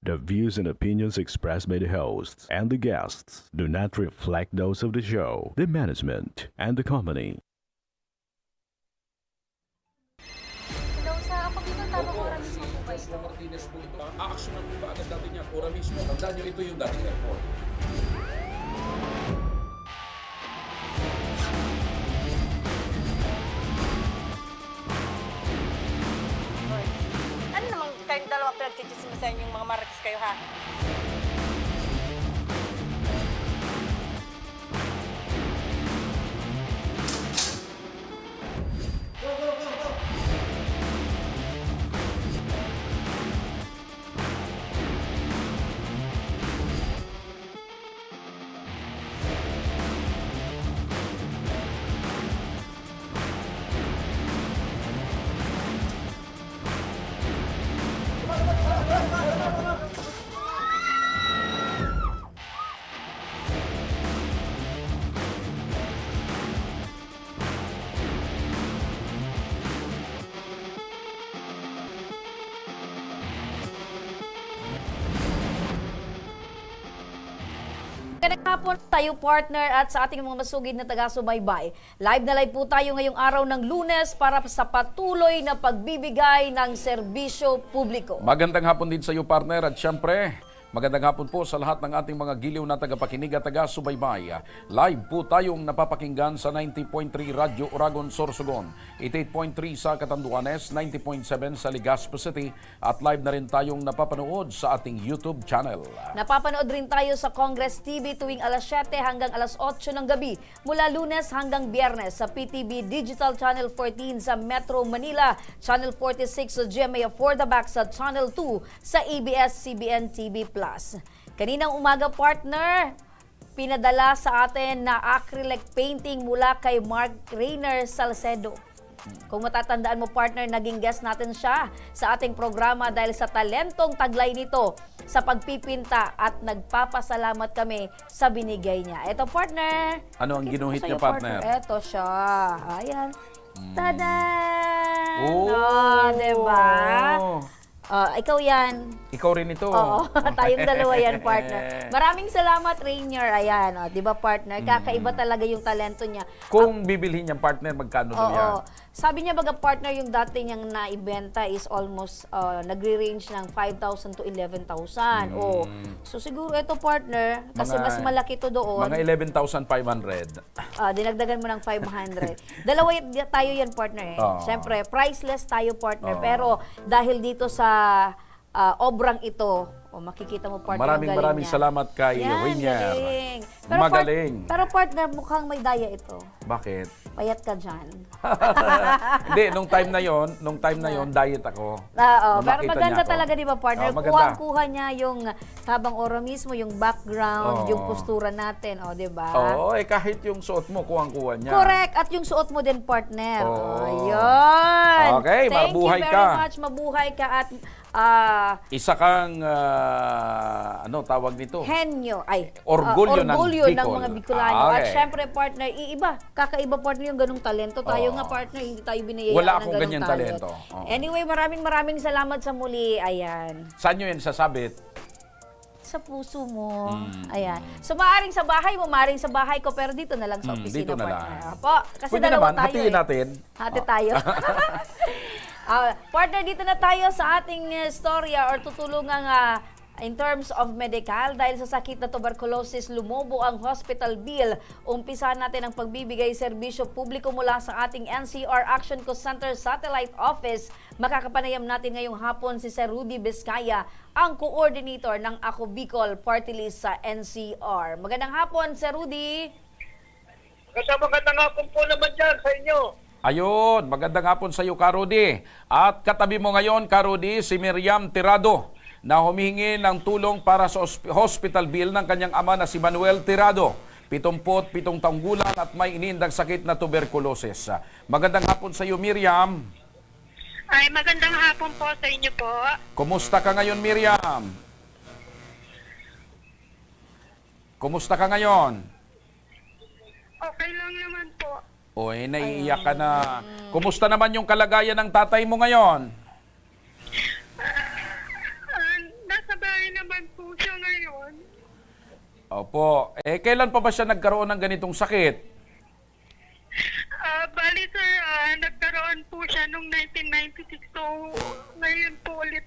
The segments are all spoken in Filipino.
The views and opinions expressed by the hosts and the guests do not reflect those of the show, the management, and the company. Hello, sa ako dito tamang oras mismo po ba Just ito? Martinez po ito. Aaksyonan po ba agad natin yan? Ora mismo. Tandaan nyo, ito yung dating airport. Hoy. Ano naman kayong dalawa pinagchichismisan yung mga marites kayo ha? Magandang hapon tayo partner at sa ating mga masugid na taga-subaybay. Live na live po tayo ngayong araw ng Lunes para sa patuloy na pagbibigay ng serbisyo publiko. Magandang hapon din sa iyo, partner. At syempre, magandang hapon po sa lahat ng ating mga giliw na tagapakinig at taga-subaybay. Live po tayong napapakinggan sa 90.3 Radyo Oragon, Sorsogon, 88.3 sa Catanduanes, 90.7 sa Legazpi City, at live na rin tayong napapanood sa ating YouTube channel. Napapanood rin tayo sa Congress TV tuwing alas 7 hanggang alas 8 ng gabi, mula Lunes hanggang Biyernes sa PTV Digital Channel 14 sa Metro Manila, Channel 46 sa GMA For the Back sa Channel 2 sa ABS-CBN TV Plus. Kaninang umaga, partner, pinadala sa atin na acrylic painting mula kay Mark Rainer Salcedo. Kung matatandaan mo, partner, naging guest natin siya sa ating programa dahil sa talentong taglay nito sa pagpipinta at nagpapasalamat kami sa binigay niya. Eto, partner. Ano ang Pakita ko ginuhit sa'yo, niya, partner? Eto siya. Ayan. Tadan! Oh! Diba? Ikaw yan. Ikaw rin ito. Oo, tayong dalawa yan, partner. Maraming salamat, Rainier. Ayan, di ba, partner? Kakaiba talaga yung talento niya. Kung bibilhin niyang partner, magkano daw yan? Oo. Sabi niya, baga, partner, yung dati niyang naibenta is almost nagre-range ng 5,000 to 11,000. Oh. So, siguro ito, partner, kasi mas malaki to doon. Mga 11,500. Dinagdagan mo ng 500. Dalawa tayo yan, partner. Oo. Siyempre, priceless tayo, partner. Oo. Pero dahil dito sa obrang ito, makikita mo, partner, Maraming niya. salamat kay Rainier. Galing. Magaling. Pero partner, mukhang may daya ito. Bakit? Payat ka dyan. Hindi, nung time na yon, diet ako. Oo, Nung pero makita maganda niya ako. talaga, di ba, partner? Oo, maganda. Kuha niya yung tabang ora mismo, yung background, Oo. yung postura natin, di ba? Oo, kahit yung suot mo, kuhang-kuha niya. Correct. At yung suot mo din, partner. Oo. Ayun. Okay, Thank mabuhay you very ka. much. Mabuhay ka at Isa kang, ano tawag nito? henyo. Ay, Orgulyo ng orgulyo ng Bicol. mga Bicolano. Okay. At syempre, partner, kakaiba, partner, yung ganung talento. Tayo nga, partner, hindi tayo binayayaan Wala ng akong ganung ganyang talent. talento. Oo. Anyway, maraming salamat sa muli. Ayan. Saan nyo yan sasabit? Sa puso mo. Ayan. So, maaaring sa bahay mo, maaaring sa bahay ko, pero dito na lang sa opisina, dito na partner. lang. Po, kasi Pwede dalawa naman, tayo. hatiin natin. Hati tayo. Partner, dito na tayo sa ating storya or tutulungang in terms of medical. Dahil sa sakit na tuberculosis, lumobo ang hospital bill. Umpisa natin ang pagbibigay serbisyo publiko mula sa ating NCR Action Co Center Satellite Office. Makakapanayam natin ngayong hapon si Sir Rudy Vizcaya, ang coordinator ng Ako Bicol Party List sa NCR. Magandang hapon, Sir Rudy. Magandang hapon po naman dyan sa inyo. Ayun, magandang hapon sa iyo, Karudi. At katabi mo ngayon, Karudi, si Miriam Tirado na humihingi ng tulong para sa hospital bill ng kanyang ama na si Manuel Tirado, 77 taong gulang at may iniindang sakit na tuberculosis. Magandang hapon sa iyo, Miriam. Ay, magandang hapon po sa inyo po. Kumusta ka ngayon, Miriam? Kumusta ka ngayon? Okay lang naman po. Oy, naiiyak ka na. Kumusta naman yung kalagayan ng tatay mo ngayon? Nasa bahay na Opo. Kailan pa ba siya nagkaroon ng ganitong sakit? Bali sir, nagkaroon po siya noong 1996. So, ngayon po ulit,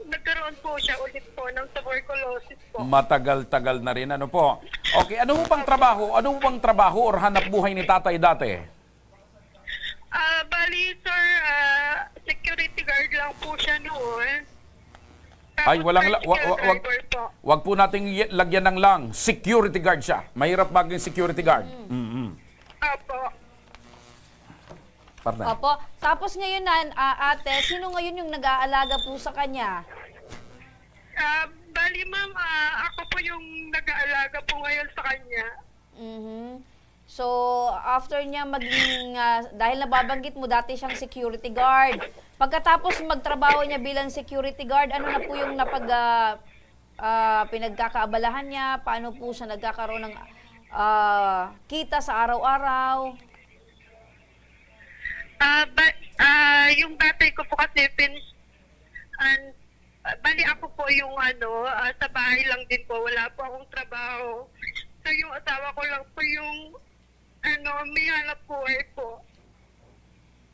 nagkaroon po siya ulit po ng tuberculosis po. Matagal-tagal na rin. Ano po? Okay, ano bang trabaho? Ano bang trabaho or hanap buhay ni tatay dati? Bali sir, security guard lang po siya noon. Ay, walang driver po. wag po nating lagyan ng lang. Security guard siya. Mahirap maging security guard. Apo. Partner. Opo. Tapos ngayon ate, sino ngayon yung nag-aalaga po sa kanya? Bali ma'am, ako po yung nag-aalaga po ngayon sa kanya. Mhm. So, after niya maging, dahil nababanggit mo, dati siyang security guard. Pagkatapos magtrabaho niya bilang security guard, ano na po yung pinagkakaabalahan niya? Paano po siya nagkakaroon ng kita sa araw-araw? Yung tatay ko po kasi bali ako po yung sa bahay lang din po, wala po akong trabaho. So yung asawa ko lang po yung may hanap buhay po.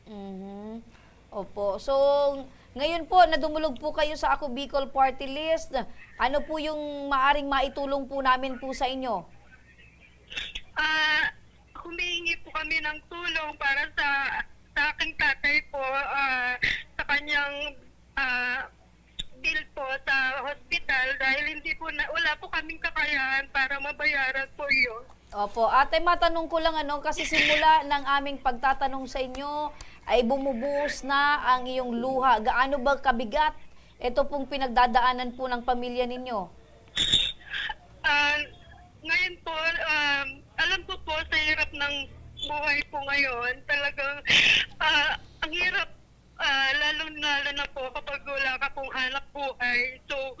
Mhm. Opo. So, ngayon po, nadumulog po kayo sa Ako Bicol Party List. Ano po yung maaring maitulong po namin po sa inyo? Humihingi po kami ng tulong para sa aking tatay po, sa kanyang bill po sa hospital dahil wala po kaming kakayahan para mabayaran po yun. Opo. Ate, matanong ko lang kasi simula ng aming pagtatanong sa inyo ay bumubuhos na ang iyong luha. Gaano ba kabigat ito pong pinagdadaanan po ng pamilya ninyo? Ngayon po, alam ko po sa hirap ng buhay po ngayon, talagang ang hirap, lalo na po kapag wala ka pong hanap buhay. So,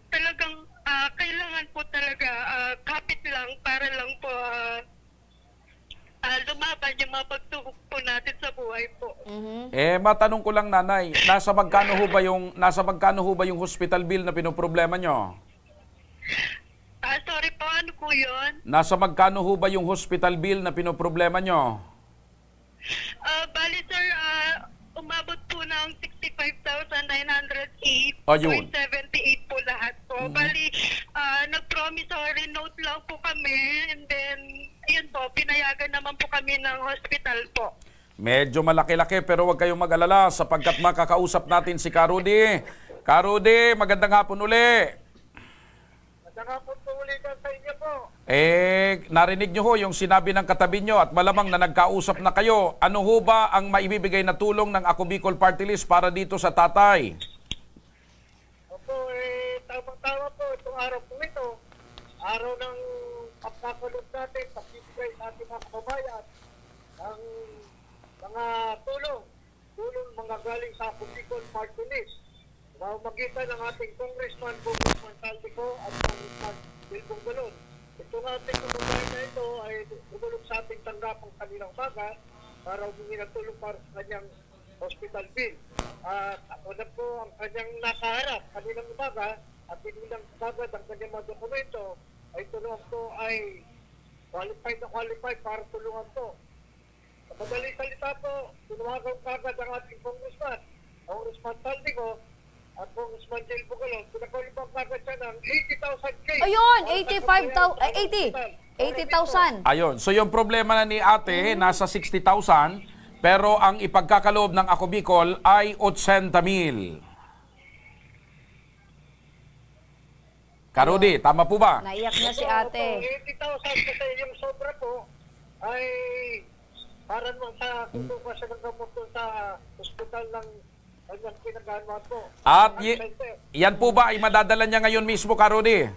talagang kailangan po talaga kapit lang para lang po lumaban yung mga pagtubok po natin sa buhay po. Matanong ko lang nanay, nasa magkano ho ba yung hospital bill na pinoproblema nyo? Sorry po, ano po yun? Nasa magkano ho ba yung hospital bill na pinoproblema nyo? Bali sir, umabot po ng 65,908.78 Ayun. po lahat po. Bali, nag-promissory note lang po kami and then, ayun po, pinayagan naman po kami ng hospital po. Medyo malaki-laki pero huwag kayong mag-alala sapagkat makakausap natin si Karudi. Karudi, magandang hapon uli. Nakapon po ulit sa inyo po. Narinig nyo ho yung sinabi ng katabi nyo at malamang na nagkausap na kayo. Ano ho ba ang maibibigay na tulong ng Ako Bicol Party List para dito sa tatay? Opo, tama-tama po itong araw po ito. Araw ng pagkakulog natin, pag-ibigay sa ating mga kababayan ang mga tulong mga galing sa Ako Bicol Party List. Magitan ng ating Congressman Congressman Saldico at Congressman Bilbong Balon. Itong ating kababayan na ito ay dumulog sa ating tanggapang kanilang baga para humingi ng tulong para sa kanyang hospital bill. At ako na po ang kanyang nakaharap kanilang baga at inilang bagad ang kanyang mga dokumento ay tulungan po ay qualified para tulungan po. Sa madaling salita po, tunuwagan kagad ang ating Congressman Saldico at Congressman Jel Bugalon, pinakulipang kagad siya ng 80,000K. Ayun, 80,000. Ayun, so yung problema na ni ate, nasa 60,000, pero ang ipagkakaloob ng Ako Bicol ay 80,000. Karudi, tama po ba? Naiyak na si ate. 80,000 kasi yung sobra po ay para naman sa kukuha siya ng gamot doon sa hospital ng kanyang pinaganoan po. At yan po ba ay madadala niya ngayon mismo, Karudi?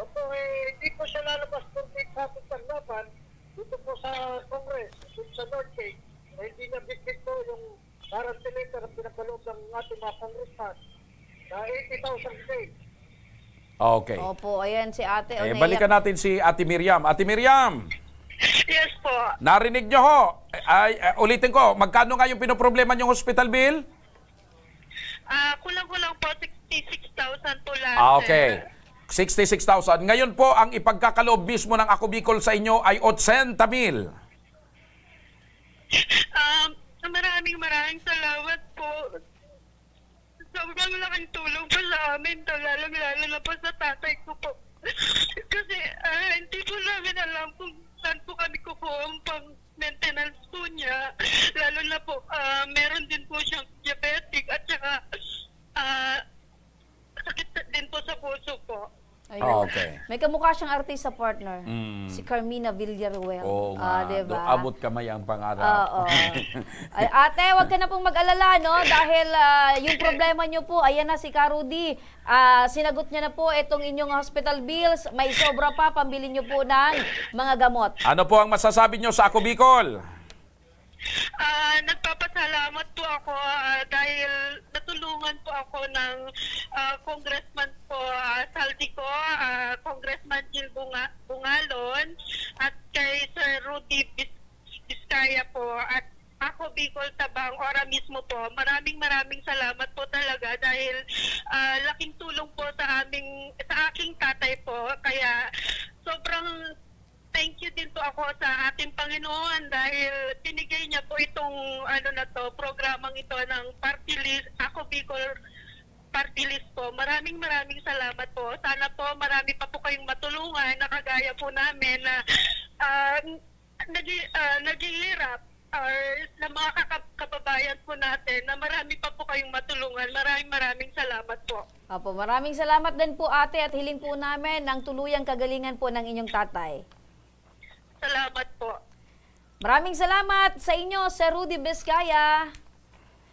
Opo, hindi po siya lalabas kung may kapit tanggapan dito po sa Congress, dito sa North Gate. Hindi niya bitbit po yung guarantee letter na pinagkaloob ng ating mga congressman na 80,000K. Okay. Opo, ayan si ate. Naiyak. Balikan natin si Ate Miriam. Ate Miriam, Yes po. narinig nyo ho. Ulitin ko, magkano nga yung pinoproblema yung hospital bill? Kulang-kulang po 66,000 po lahat, Okay. sir. 66,000. Ngayon po, ang ipagkakaloob mismo ng Ako Bicol sa inyo ay 80,000. Maraming salamat po. Sobrang laking tulong po sa amin, lalo na po sa tatay ko po. Kasi hindi po namin alam kung saan po kami kukuha ang pang-maintenance po niya. Lalo na po, meron din po siyang diabetic at saka sakit din po sa puso po. Ayun. Okay. May kamukha siyang artista partner. Mm. Si Carmina Villaruel. Oo nga. Diba? Abot kamay ang pangarap. Oo. Ay, ate, wag ka na pong mag-alala, no? Dahil yung problema nyo po, ayan na si Karudi. Sinagot niya na po itong inyong hospital bills. May sobra pa, pambili nyo po ng mga gamot. Ano po ang masasabi nyo sa Ako Bicol? Nagpapasalamat po ako dahil natulungan po ako ng congressman po Saldico, Congressman Gil Bungalon, at kay Sir Rudy Vizcaya po, at Ako Bicol Tabang Ora mismo po. Maraming salamat po talaga dahil laking tulong po sa aking tatay po. Kaya sobrang thank you din po ako sa ating Panginoon dahil binigay niya po itong programang ito ng party list, Ako Bicol party list po. Maraming salamat po. Sana po marami pa po kayong matulungan na kagaya po namin na naghihirap or na mga kababayan po natin na marami pa po kayong matulungan. Maraming salamat po. Opo, maraming salamat din po, ate, at hiling po namin ng tuluyang kagalingan po ng inyong tatay. Salamat po. Maraming salamat sa inyo, Sir Rudy Vizcaya.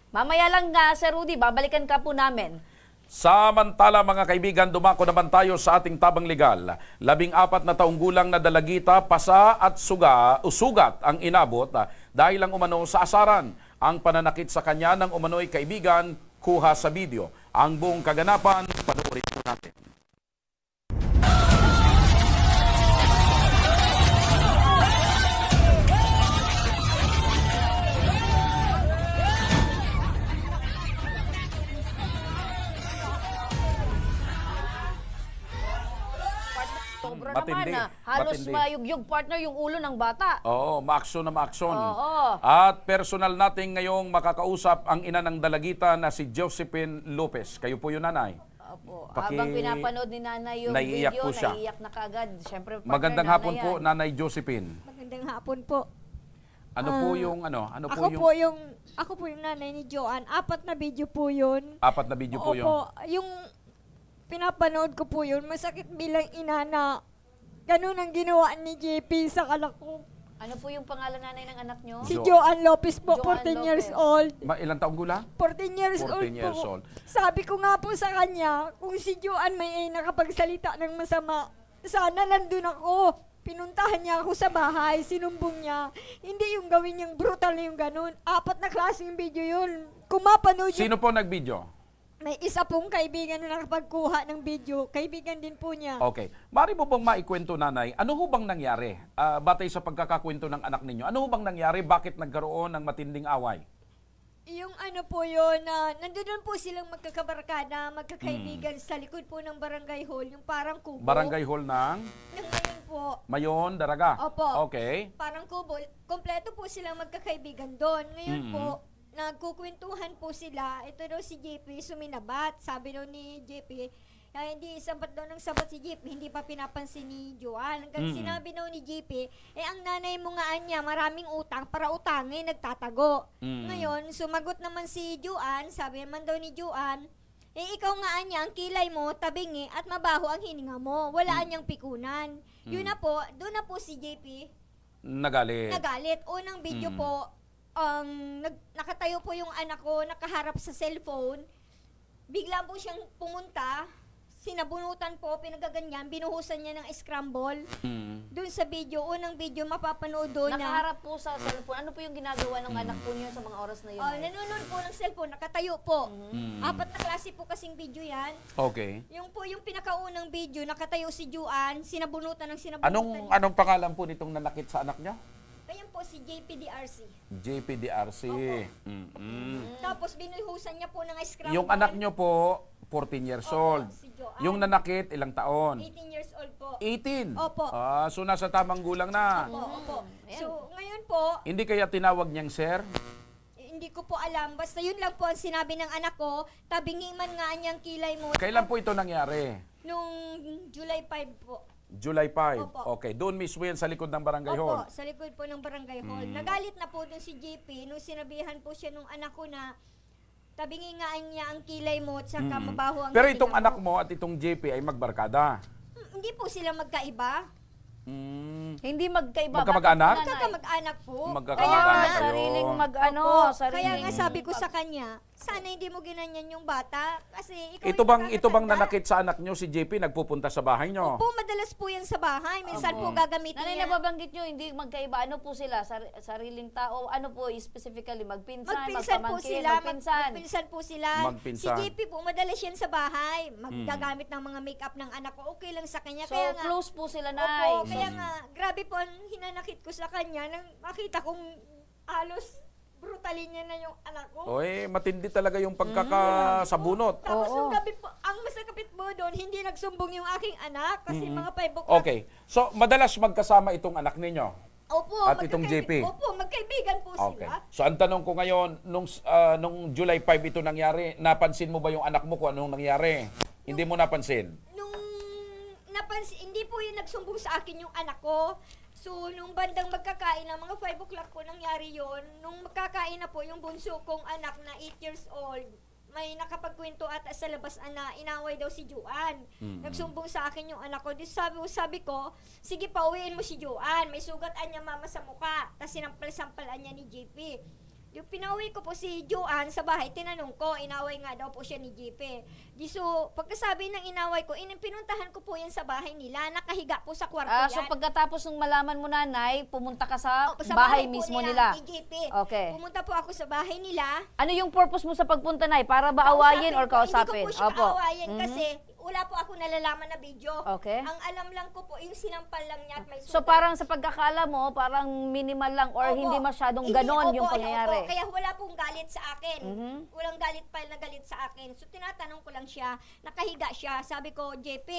Mamaya lang nga, Sir Rudy, babalikan ka po namin. Samantala mga kaibigan, dumako naman tayo sa ating tabang legal. 14 na taong gulang na dalagita, pasa at sugat ang inabot dahil lang umano sa asaran. Ang pananakit sa kanya ng umano'y kaibigan, kuha sa video. Ang buong kaganapan, panoorin po natin. Sobra Matindi, naman, halos matindi. mayugyog partner yung ulo ng bata. Oo, maaksyon na maaksyon. Oo. At personal natin ngayong makakausap ang ina ng dalagita na si Josephine Lopez. Kayo po yun, nanay. Opo. Paki- Habang pinapanood ni nanay yung Naiiyak video, po siya. naiiyak na kagad. Siyempre, partner, Magandang nanay hapon yan. po, Nanay Josephine. Magandang hapon po. Ano po yung Ako po yung nanay ni Joanne. 4 na video po yun. 4 na video po yun? Opo, yung pinapanood ko po yun, masakit bilang ina na ganun ang ginawa ni JP sa anak ko. Ano po yung pangalan nanay ng anak nyo? Si Joanne Lopez po, Joanne 14 years Lopez. old. Ilang taong gulang? 14 years 14 old years po. old. Sabi ko nga po sa kanya, kung si Joanne may nakapagsalita ng masama, sana nandun ako. Pinuntahan niya ako sa bahay, sinumbong niya. Hindi yung gawin niyang brutal na yung ganun. 4 na klaseng video yun. Kung mapanood niyo, Sino po nag-video? may isa pong kaibigan na nakapagkuha ng video. Kaibigan din po niya. Okay. Mari mo bang maikwento, nanay, ano ho bang nangyari? Batay sa pagkakakwento ng anak ninyo, ano ho bang nangyari? Bakit nagkaroon ng matinding away? Yung ano po yun, nandun po silang magkakabarkada, magkakaibigan sa likod po ng barangay hall, yung parang kubo. Barangay hall ng Yung ngayon po, Mayon, Daraga? Opo. Okay. parang kubo. Kompleto po silang magkakaibigan doon. Ngayon po, nagkukwentuhan po sila. Ito daw si JP suminabat. Sabi daw ni JP, hindi sabat daw ng sabat si JP, hindi pa pinapansin ni Joanne. Hanggang sinabi daw ni JP, ang nanay mo nga niya, maraming utang, para utangin, nagtatago. Ngayon, sumagot naman si Joanne, sabi naman daw ni Joanne, ikaw nga niya, ang kilay mo, tabingi, at mabaho ang hininga mo. Wala niyang pikunan. Yun na po, doon na po si JP Nagalit. nagalit. Unang video po, nakatayo po yung anak ko, nakaharap sa cellphone. Bigla po siyang pumunta, sinabunutan po, pinagaganyan, binuhusan niya ng scramble. Doon sa video, unang video, mapapanood doon na. Nakaharap po sa cellphone. Ano po yung ginagawa ng anak po niyo sa mga oras na yun? Nanonood po ng cellphone, nakatayo po. 4 na klase po kasing video yan. Okay. Yung po yung pinakaunang video, nakatayo si Juan, sinabunutan ng sinabunutan niya. Anong pangalan po nitong nanakit sa anak niya? Ayan po si JPDRC. JPDRC. Tapos binuhusan niya po ng scramble. Yung anak niyo po, 14 years Opo, old. si Joanne. Yung nanakit, ilang taon? 18 years old po. 18? Opo. So nasa tamang gulang na. Opo. So, ngayon po, Hindi kaya tinawag niyang sir? hindi ko po alam. Basta yun lang po ang sinabi ng anak ko, tabingiman nga niyang kilay mo. Kailan po ito nangyari? Nung July 5 po. July 5. Opo. Okay, doon mismo yan sa likod ng barangay hall. Opo, sa likod po ng barangay hall. Nagalit na po dun si JP nung sinabihan po siya nung anak ko na tabingingaan niya ang kilay mo at saka mabaho ang Pero hininga itong anak mo at itong JP ay magbarkada. Hindi po sila magkaiba. Hindi magkaiba. Magkamag-anak? Bakit po, nanay? Magkakamag-anak po. Magkakamag-anak Kaya kayo. sariling Opo, sariling... kaya nga sabi ko sa kanya, sana hindi mo ginanyan yung bata kasi ikaw Ito yung bang nakakatanda. nanakit sa anak nyo si JP nagpupunta sa bahay nyo? Opo, madalas po yan sa bahay. Minsan po gagamitin Nanay, niya. nababanggit nyo, hindi magkaiba. Ano po sila? Sariling tao? Ano po specifically? Magpinsan? Magpinsan po magpamangkin, sila. Magpinsan? Magpinsan po sila. Magpinsan. Si JP po, madalas yan sa bahay. Maggagamit ng mga make-up ng anak ko. Okay lang sa kanya. So, kaya nga, close po sila, Nay. Opo, kaya nga, grabe po ang hinanakit ko sa kanya nang makita kong halos brutalin niya na yung anak ko. Oy, matindi talaga yung pagkakasabunot. Tapos Oo. yung gabi po, ang masakapit mo doon, hindi nagsumbong yung aking anak kasi mga 5 o'clock. Okay. So, madalas magkasama itong anak ninyo? Opo, At itong JP? Opo, magkaibigan po Okay. sila. So, ang tanong ko ngayon, nung July 5 ito nangyari, napansin mo ba yung anak mo kung anong nangyari? Hindi mo napansin? Nung hindi po yung nagsumbong sa akin yung anak ko. So, nung bandang magkakain na, mga 5 o'clock po nangyari yon. Nung magkakain na po yung bunso kong anak na 8 years old, may nakapagkwento ata sa labas na inaway daw si Joanne. Nagsumbong sa akin yung anak ko. Di sabi ko, sige pa, uwiin mo si Joanne. May sugatan niya mama sa mukha. Tapos sinampal-sampalan niya ni JP. Yung pinauwi ko po si Joanne sa bahay, tinanong ko, inaway nga daw po siya ni JP. Di so, pagkasabi ng inaway ko, pinuntahan ko po yan sa bahay nila, nakahiga po sa kwarto yan. So, pagkatapos ng malaman mo, Nanay, pumunta ka sa, Sa bahay po mismo nila. Ni JP. Okay. Pumunta po ako sa bahay nila. Ano yung purpose mo sa pagpunta, Nay? Para ba awayin or kausapin? Hindi ko po siya Opo. aawayin kasi wala po ako nalalaman na video. Okay. Ang alam lang ko po, yung sinampal lang niya at may So, parang sa pagkakala mo, parang minimal lang or Opo. hindi masyadong Hindi, ganon opo, yung pangyayari. opo. Kaya wala pong galit sa akin. Mhm. Walang galit pa na galit sa akin. So, tinatanong ko lang siya, nakahiga siya. Sabi ko, JP,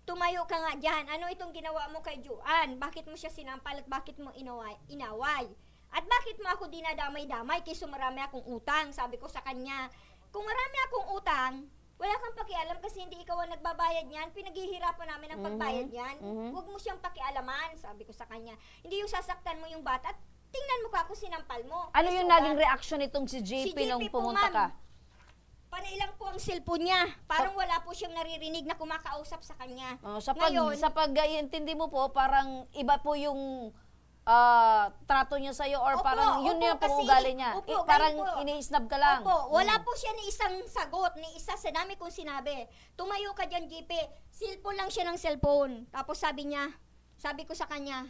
tumayo ka nga dyan. Ano itong ginawa mo kay Joanne? Bakit mo siya sinampal at bakit mo inaway? At bakit mo ako dinadamay-damay kaysa marami akong utang? Sabi ko sa kanya, kung marami akong utang, wala kang pakialam kasi hindi ikaw ang nagbabayad niyan. Pinaghihirapan namin ang pagbayad niyan. Huwag mo siyang pakialaman, sabi ko sa kanya. Hindi yung sasaktan mo yung bata at tingnan mo ka kung sinampal mo. Ano Ay, yung so, naging reaksyon nitong si JP nung po, pumunta ka? ma'am. Panailang po ang cellphone niya. Parang wala po siyang naririnig na kumakausap sa kanya. Ngayon, Sa pag-iintindi mo po, parang iba po yung trato niya sa'yo or Opo, parang yun opo, yung kasi- pangugali niya. opo, Parang ganun po. ini-snub ka lang. Opo, wala po siya ni isang sagot, ni isa sa dami kong sinabi. Tumayo ka dyan, JP. Cellphone lang siya ng cellphone. Tapos sabi ko sa kanya,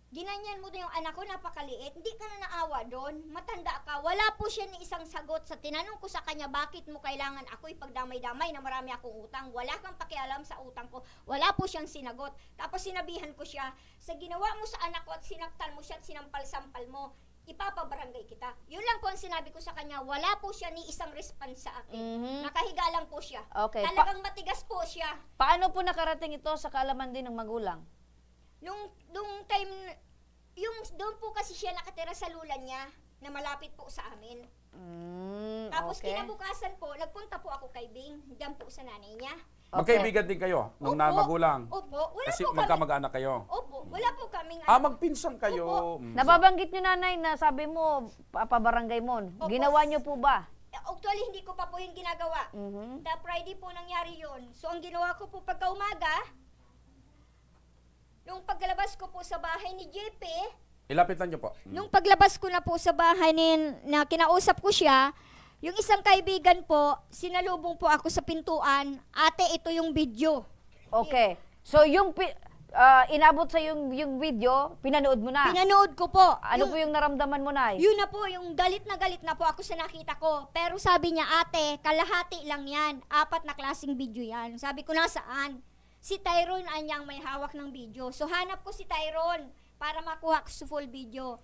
ginanyan mo na yung anak ko, napakaliit. Hindi ka na naawa doon. Matanda ka. Wala po siya ni isang sagot sa tinanong ko sa kanya, bakit mo kailangan ako ipagdamay-damay na marami akong utang. Wala kang pakialam sa utang ko. Wala po siyang sinagot. Tapos sinabihan ko siya, sa ginawa mo sa anak ko at sinaktan mo siya at sinampal-sampal mo, ipapabarangay kita. Yun lang po ang sinabi ko sa kanya. Wala po siya ni isang response sa akin. Nakahiga lang po siya. Okay. Talagang matigas po siya. Paano po nakarating ito sa kaalaman din ng magulang? Nung time, yung doon po kasi siya nakatira sa lulan niya na malapit po sa amin. Tapos okay. kinabukasan po, nagpunta po ako kay Bing, diyan po sa nanay niya. Magkaibigan din kayo nung magulang? Opo, wala Kasi po kami. magkamag-anak kayo? Opo, wala po kaming Magpinsan kayo. Nababanggit niyo, Nanay, na sabi mo, papabarangay mo. Opo. Ginawa niyo po ba? Actually, hindi ko pa po yung ginagawa. The Friday po nangyari yun. So, ang ginawa ko po pagka umaga, nung paglabas ko po sa bahay ni JP, Ilapitan niyo po. nung paglabas ko na po sa bahay na kinausap ko siya, yung isang kaibigan po, sinalubong po ako sa pintuan, ate, ito yung video. Okay. So, yung inabot sa yung video, pinanood mo na. Pinanood ko po. Ano po yung naramdaman mo, Nay? Yun na po, yung galit na po ako sa nakita ko. Pero sabi niya, ate, kalahati lang yan. 4 na klaseng video yan. Sabi ko, nasaan? Si Tyrone anyang may hawak ng video. So, hanap ko si Tyrone para makuha ko sa full video.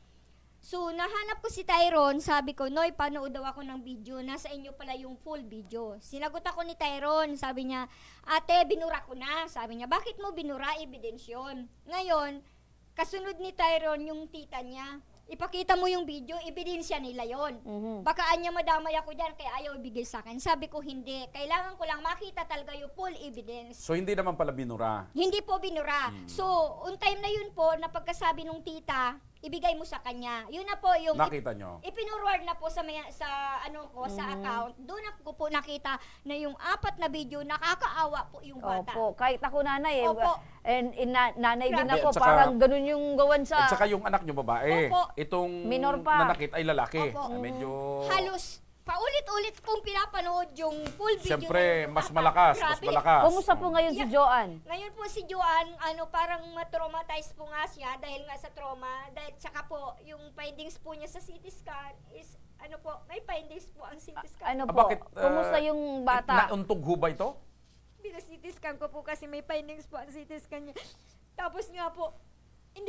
So, nahanap ko si Tyron, sabi ko, Noy, panood daw ako ng video, nasa inyo pala yung full video. Sinagot ako ni Tyron, sabi niya, ate, binura ko na. Sabi niya, bakit mo binura? Evidence yun. Ngayon, kasunod ni Tyron yung tita niya. Ipakita mo yung video, ebidensya nila yon. Baka anya madamay ako dyan, kaya ayaw ibigay sa akin. Sabi ko, hindi. Kailangan ko lang makita talaga yung full evidence. So hindi naman pala binura. Hindi po binura. So, on time na yun po, na pagkasabi nung tita, ibigay mo sa kanya. Yun na po yung Nakita nyo? ipinurward na po sa ano ko sa account. Doon na ko po nakita na yung 4 na video nakakaawa po yung bata. Opo, kahit ako nanay, Opo. nanay din Grabe. ako, At saka- parang ganun yung gawan sa... At saka yung anak nyo babae. Opo. Itong Minor pa. nanakit ay lalaki. Opo. Medyo... Halos paulit-ulit kong pinapanood yung full video. Siyempre, na yung mas bata. malakas, mas Grabe. malakas. Kumusta po ngayon si Joanne? Ngayon po si Joanne, parang ma-traumatize po nga siya dahil nga sa trauma. Dahil tsaka po, yung findings po niya sa CT scan is, may findings po ang CT scan. Ano po? Bakit, Kumusta yung bata? Nauntog ho ba ito? Bina-CT scan ko po kasi may findings po ang CT scan niya. Tapos nga po, hindi,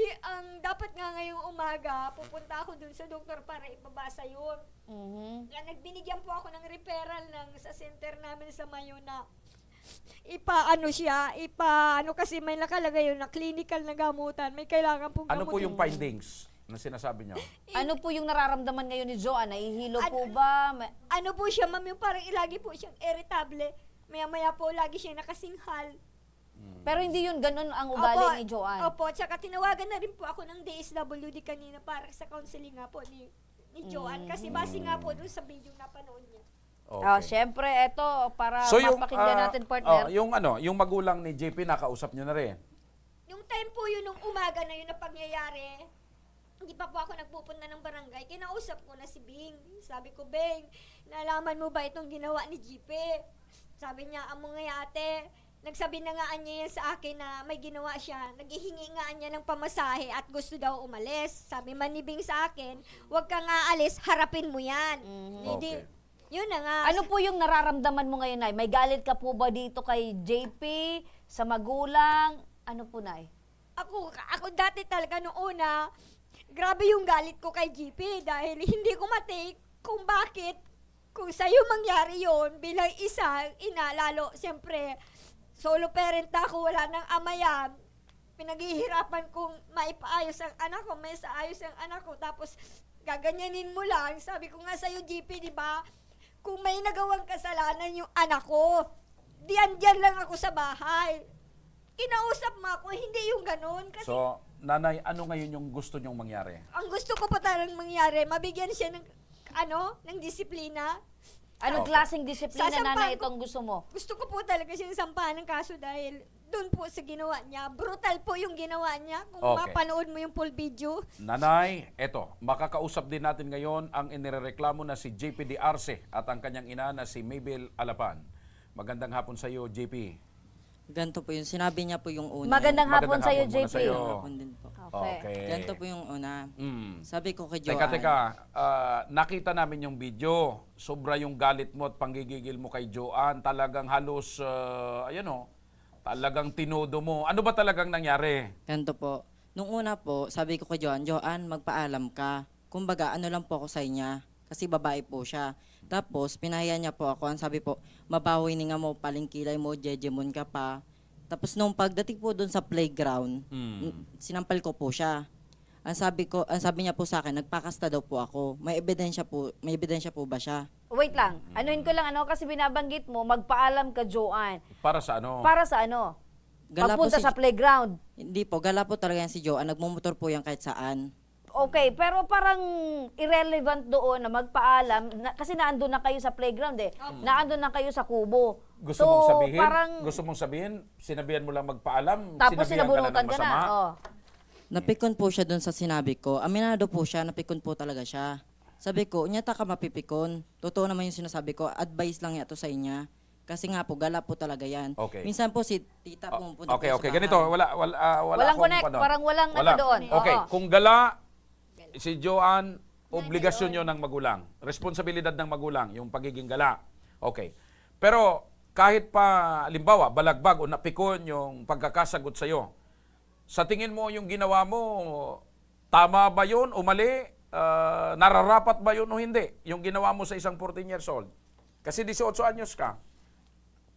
dapat nga ngayong umaga, pupunta ako dun sa doktor para ipabasa yun. Kaya nagbinigyan po ako ng referral sa center namin sa Mayo na kasi may nakalagay yun na clinical na gamutan. May kailangan pong Ano po gamutin. yung findings na sinasabi nyo? Ano po yung nararamdaman ngayon ni Joanne? Nahihilo po ba? Ano po siya, ma'am, yung parang lagi po siyang irritable. Maya-maya po lagi siya nakasinghal. Pero hindi yun ganun ang ugali ni Joanne. Opo, tsaka tinawagan na rin po ako ng DSWD kanina para sa counseling nga po ni Joanne. Kasi base nga po doon sa video na panood niya. Syempre, eto, para So yung, mapakinggan natin, partner. yung magulang ni JP, nakausap nyo na rin? Yung time po yun, nung umaga na yun na pangyayari, hindi pa po ako nagpupunta ng barangay, kinausap ko na si Bing. Sabi ko, Bing, nalaman mo ba itong ginawa ni JP? Sabi niya, amo nga ate, nagsabi na nga niya yan sa akin na may ginawa siya. Naghihingi nga niya ng pamasahe at gusto daw umalis. Sabi man ni Bing sa akin, huwag ka nga alis, harapin mo yan. Hindi, Okay. yun na nga. Ano po yung nararamdaman mo ngayon, Nay? May galit ka po ba dito kay JP, sa magulang? Ano po, Nay? Ako dati talaga noong una, grabe yung galit ko kay GP dahil hindi ko matake kung bakit, kung sa'yo mangyari yon bilang isa, ina, lalo, siyempre, solo parent ako, wala nang ama yan. Pinaghihirapan kong maipaayos ang anak ko, may saayos ang anak ko, tapos gaganyanin mo lang. Sabi ko nga sa'yo, GP, di ba? Kung may nagawang kasalanan yung anak ko, diyan lang ako sa bahay. Kinausap mo ako, hindi yung ganun. Kasi So, nanay, ano ngayon yung gusto nyong mangyari? ang gusto ko pa talagang mangyari, mabigyan siya ng disiplina. Anong klaseng disiplina, Sasampahan Nanay, ko- itong gusto mo? Gusto ko po talaga siyang sampahan ng kaso dahil doon po sa ginawa niya. Brutal po yung ginawa niya. Kung Okay. mapanood mo yung full video. Nanay, eto, makakausap din natin ngayon ang inireklamo na si JP de Arce at ang kanyang ina na si Mabel Alapan. Magandang hapon sa iyo, JP. Ganito po yung sinabi niya po yung una. Magandang hapon Magandang sa'yo, hapon muna JP. sa'yo. Magandang hapon din po. Okay. Ganito po yung una. Sabi ko kay Joanne. Teka, nakita namin yung video. Sobra yung galit mo at panggigigil mo kay Joanne. Talagang halos, talagang tinodo mo. Ano ba talagang nangyari? Ganito po. Nung una po, sabi ko kay Joanne, Joanne, magpaalam ka. Kumbaga, ano lang po ako sa inya. Kasi babae po siya. Tapos, pinahaya niya po ako. Ang sabi po, mabahoy ni nga mo, palingkilay mo, jejemon ka pa. Tapos nung pagdating po doon sa playground, sinampal ko po siya. Ang sabi niya po sa akin, nagpakasta daw po ako. May ebidensya po ba siya? Wait lang. Anuhin ko lang, kasi binabanggit mo, magpaalam ka, Joanne. Para sa ano? Para sa ano? Gala po Pagpunta sa playground. Hindi po, gala po talaga yan si Joanne. Nagmumotor po yan kahit saan. Okay, pero parang irrelevant doon na magpaalam kasi naandun na kayo sa playground Naandun na kayo sa kubo. Gusto mong sabihin, sinabihan mo lang magpaalam, Tapos sinabihan ka sinabunutan ng ka na. masama? Oh. Napikon po siya doon sa sinabi ko. Aminado po siya, napikon po talaga siya. Sabi ko, nyata ka mapipikon. Totoo naman yung sinasabi ko, advice lang yato sa inya. Kasi nga po, gala po talaga yan. Okay. Minsan po si tita pumunta Okay, po sa bahay. ganito, wala Walang akong connect, ano. parang walang ano doon. Okay, Oo. kung gala si Joanne, obligasyon yun ng magulang. Responsibilidad ng magulang, yung pagiging gala. Okay. Pero kahit pa, limbawa, balagbag o napikon yung pagkakasagot sa'yo, sa tingin mo yung ginawa mo, tama ba yun o mali? nararapat ba yun o hindi? Yung ginawa mo sa isang 14 years old. Kasi 18 anyos ka.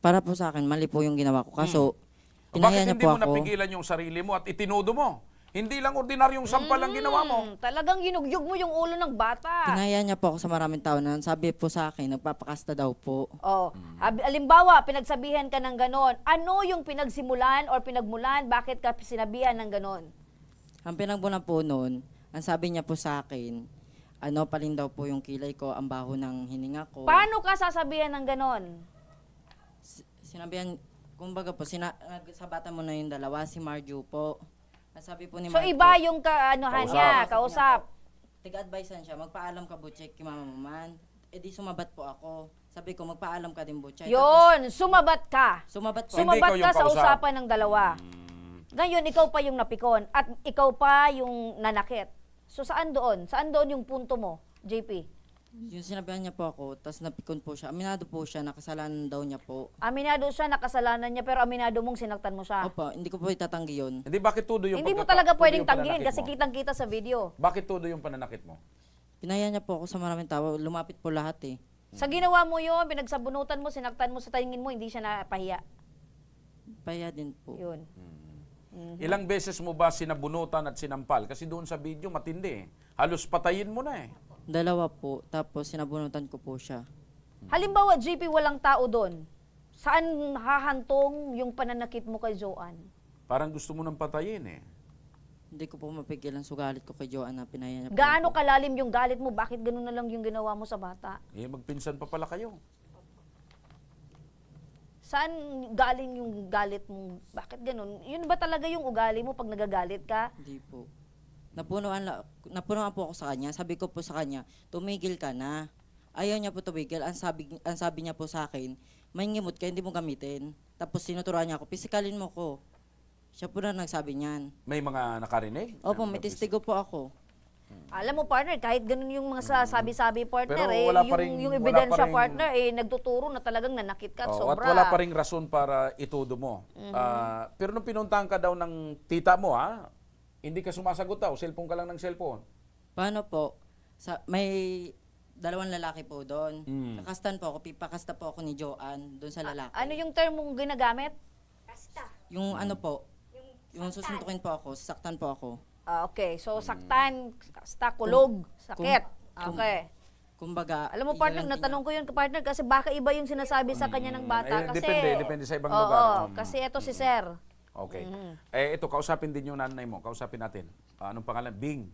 Para po sa akin, mali po yung ginawa ko. Kaso, Bakit pinahaya niya hindi po mo ako. napigilan yung sarili mo at itinodo mo? Hindi lang ordinaryong sampal ang ginawa mo. Talagang ginugyug mo yung ulo ng bata. Pinahaya niya po ako sa maraming tao na sabi po sa akin, nagpapakasta daw po. Oh, alimbawa, pinagsabihan ka ng ganon. Ano yung pinagsimulan or pinagmulan? Bakit ka sinabihan ng ganon? Ang pinagbunan po noon, ang sabi niya po sa akin, palin daw po yung kilay ko, ang baho ng hininga ko. Paano ka sasabihan ng ganon? Sinabihan, kumbaga po, sa bata mo na yung dalawa, si Marjo po. Ang sabi po ni So Marjo, iba yung niya, kausap. Tiga-advisean siya, magpaalam ka Butchek kay Mama Maman. Eh di sumabat po ako. Sabi ko, magpaalam ka din Butchek. Yun, sumabat ka. Sumabat po. Hindi Sumabat ikaw yung ka sa kausap. usapan ng dalawa. Ngayon, ikaw pa yung napikon at ikaw pa yung nanakit. So saan doon? Saan doon yung punto mo, JP? Yung sinabihan niya po ako, tapos napikon po siya. Aminado po siya, nakasalanan daw niya po. Aminado siya, nakasalanan niya, pero aminado mong sinaktan mo siya. Opo, hindi ko po itatanggi yun. Hindi, bakit todo yung Hindi mo pagkaka- talaga todo pwedeng yung tanggihin pananakit kasi mo? kitang-kita sa video. Bakit todo yung pananakit mo? Pinahaya niya po ako sa maraming tao, lumapit po lahat eh. Sa ginawa mo yun, pinagsabunutan mo, sinaktan mo sa tingin mo, hindi siya napahiya. Paya din po. Yun. Ilang beses mo ba sinabunutan at sinampal? Kasi doon sa video matindi eh. Halos patayin mo na eh. Dalawa po, tapos sinabunutan ko po siya. Halimbawa, JP, walang tao doon. Saan hahantong yung pananakit mo kay Joanne? Parang gusto mo nang patayin eh. Hindi ko po mapigilan sugalit ko kay Joanne na pinahaya niya po Gaano ako. kalalim yung galit mo? Bakit ganun na lang yung ginawa mo sa bata? Eh, magpinsan pa pala kayo. Saan galing yung galit mo? Bakit ganun? Yun ba talaga yung ugali mo pag nagagalit ka? Hindi po. Napunuan po ako sa kanya. Sabi ko po sa kanya, tumigil ka na. Ayaw niya po tumigil. Ang sabi niya po sa akin, may ngimot ka, hindi mo gamitin. Tapos sinuturuan niya ako, pisikalin mo ko. Siya po na nagsabi niyan. May mga nakarinig? Opo, may testigo po ako. Alam mo, partner, kahit ganun yung mga sabi-sabi, partner, Pero wala pa rin- yung wala ebidensya, pa rin- partner, nagtuturo na talagang nanakit ka at Oh, at sobra. wala pa ring rason para itudo mo. Pero nung pinuntahan ka daw ng tita mo, hindi ka sumasagot daw. Cellphone ka lang ng cellphone. Paano po? May dalawang lalaki po doon. Mm. Kakastan po ako, pipakasta po ako ni Joanne doon sa lalaki. Ano yung term mong ginagamit? Yung ano po, yung susuntukin po ako, sasaktan po ako. Okay, so saktan, kulog, sakit. Okay. Kumbaga, Alam mo, partner, igalanti natanong ko yun, partner, kasi baka iba yung sinasabi sa kanya ng bata. Kasi, Depende sa ibang Oo, lugar. kasi eto si Sir. Okay. Ito, kausapin din yung nanay mo. Kausapin natin. Anong pangalan? Bing.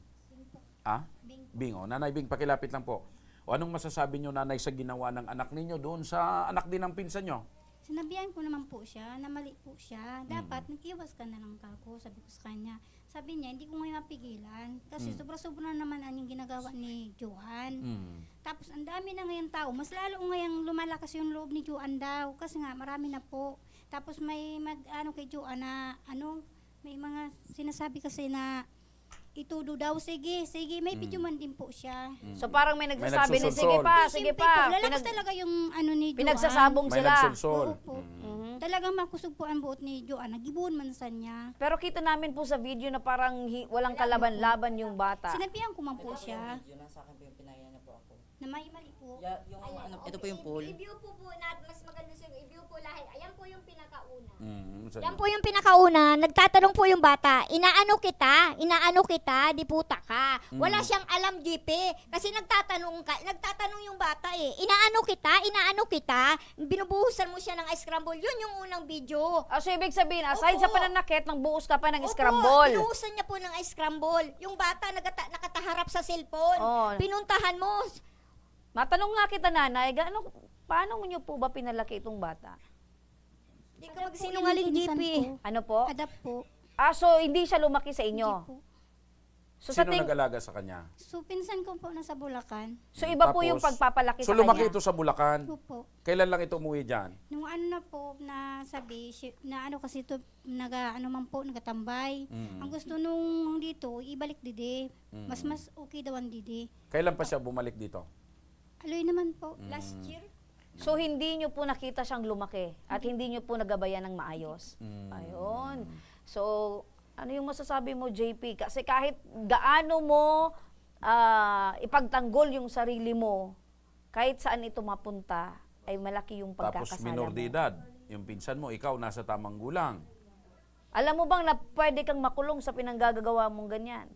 Bing. Nanay Bing, pakilapit lang po. O anong masasabi nyo, nanay, sa ginawa ng anak ninyo doon sa anak din ng pinsan nyo? Sinabihan ko naman po siya na mali po siya. Dapat nag-iwas ka na lang kako, sabi ko sa kanya. Sabi niya, hindi ko ngayon mapigilan. Kasi sobra-sobra na naman ang yung ginagawa ni Joanne. Tapos ang dami na ngayon tao. Mas lalo ngayong lumalakas yung loob ni Joanne daw. Kasi nga marami na po. Tapos may kay Joanne na may mga sinasabi kasi na itudo daw. Sige, may video man din po siya. So parang may nagsasabi ni, sige nagsusunsol. pa, sige Siyempre po, pa. lalakas talaga yung ni Joanne. Pinagsasabong May sila. nagsunsol. Oo po. Talagang makusog po ang buot ni Joanne. Nagibuon man sa niya. Pero kita namin po sa video na parang walang kalaban-laban yung bata. Sinabihan ko man po siya Yun nasa akin po yung pinahaya niya po ako. na mali po. Yung ito po yung pool. I-view po mas maganda siya. I-view po lahat. Ayan po yung pinakauna. Saan Yan yun? po yung pinakauna, nagtatanong po yung bata, inaano kita, diputa ka. Wala siyang alam, GP, kasi nagtatanong yung bata eh, inaano kita, binubuhusan mo siya ng scramble, yun yung unang video. So ibig sabihin, aside Opo. sa pananakit, nang buhos ka pa ng Opo, scramble. binuhusan niya po ng scramble. Yung bata nakataharap sa cellphone, Oh. pinuntahan mo. Matanong nga kita, nanay, paano niyo po ba pinalaki itong bata? Di ka magsinungaling, GP. Ano po? Adapt po. So hindi siya lumaki sa inyo? Hindi po. So sa Sino ting nag-alaga sa kanya? So, pinsan ko po nasa Bulacan. so iba po Tapos, yung pagpapalaki So sa lumaki kanya. ito sa Bulacan. Opo. Kailan lang ito umuwi dyan? Nung na po, nasabi, na kasi ito, nagatambay. Ang gusto nung dito, ibalik didi. Mas okay daw ang didi. Kailan pa siya bumalik dito? Aloy naman po. Last year, So hindi niyo po nakita siyang lumaki at hindi niyo po nagabayan ng maayos. Ayun. So ano yung masasabi mo, JP? Kasi kahit gaano mo ipagtanggol yung sarili mo, kahit saan ito mapunta, ay malaki yung Tapos pagkakasala minor mo. de edad. Yung pinsan mo, ikaw nasa tamang gulang. Alam mo bang na pwede kang makulong sa pinanggagawa mong ganyan?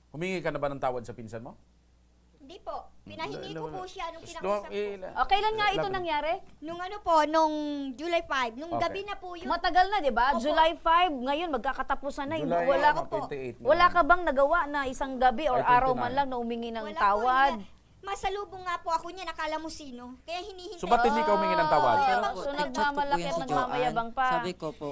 Humingi ka na ba ng tawad sa pinsan mo? Hindi po. Pinahingi ko po siya nung Gusto, kinausap ko. Kailan nga ito nangyari? Nung ano po, nung July 5, nung Okay. gabi na po yun. Matagal na, di ba? Opo. July 5, ngayon magkakatapusan na. July wala, ano po. 28 na. wala ka bang nagawa na isang gabi or Ay, araw 29. man lang na humingi ng Wala tawad? po. Masalubong nga po ako niya, nakala mo sino. Kaya hinihintay. So ba't hindi ka humingi ng tawad? Pero So, po, nag-chat ko po nagmamalaki yan at si nagmamayabang Joanne. pa. Sabi ko po,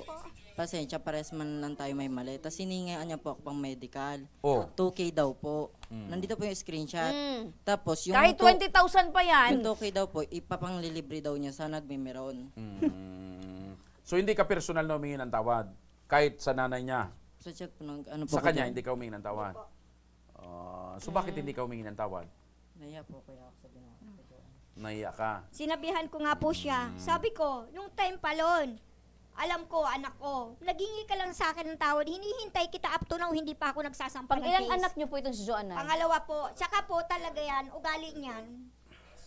pasensya, pares man lang tayo may mali. Tapos hiningaan niya po ako pang medical. Oh. 2K daw po. Nandito po yung screenshot. Tapos yung Kahit 20,000 pa yan. yung 2K daw po, ipapanglilibre daw niya sa nagmimeron. So hindi ka personal na humingi ng tawad? Kahit sa nanay niya? Sa chat po, ano po Sa ko kanya, dyan. hindi ka humingi ng tawad? So bakit hindi ka humingi ng tawad? Naiya po kaya ako sa ginawa. Nahiya ka. Sinabihan ko nga po siya. Sabi ko, nung time pa lon, alam ko, anak ko, nagingi ka lang sa akin ng tawad, hinihintay kita up to now, hindi pa ako nagsasampa Pang ng ilang case. anak niyo po itong si Joanna? Pangalawa po, tsaka po talaga yan, ugali niyan.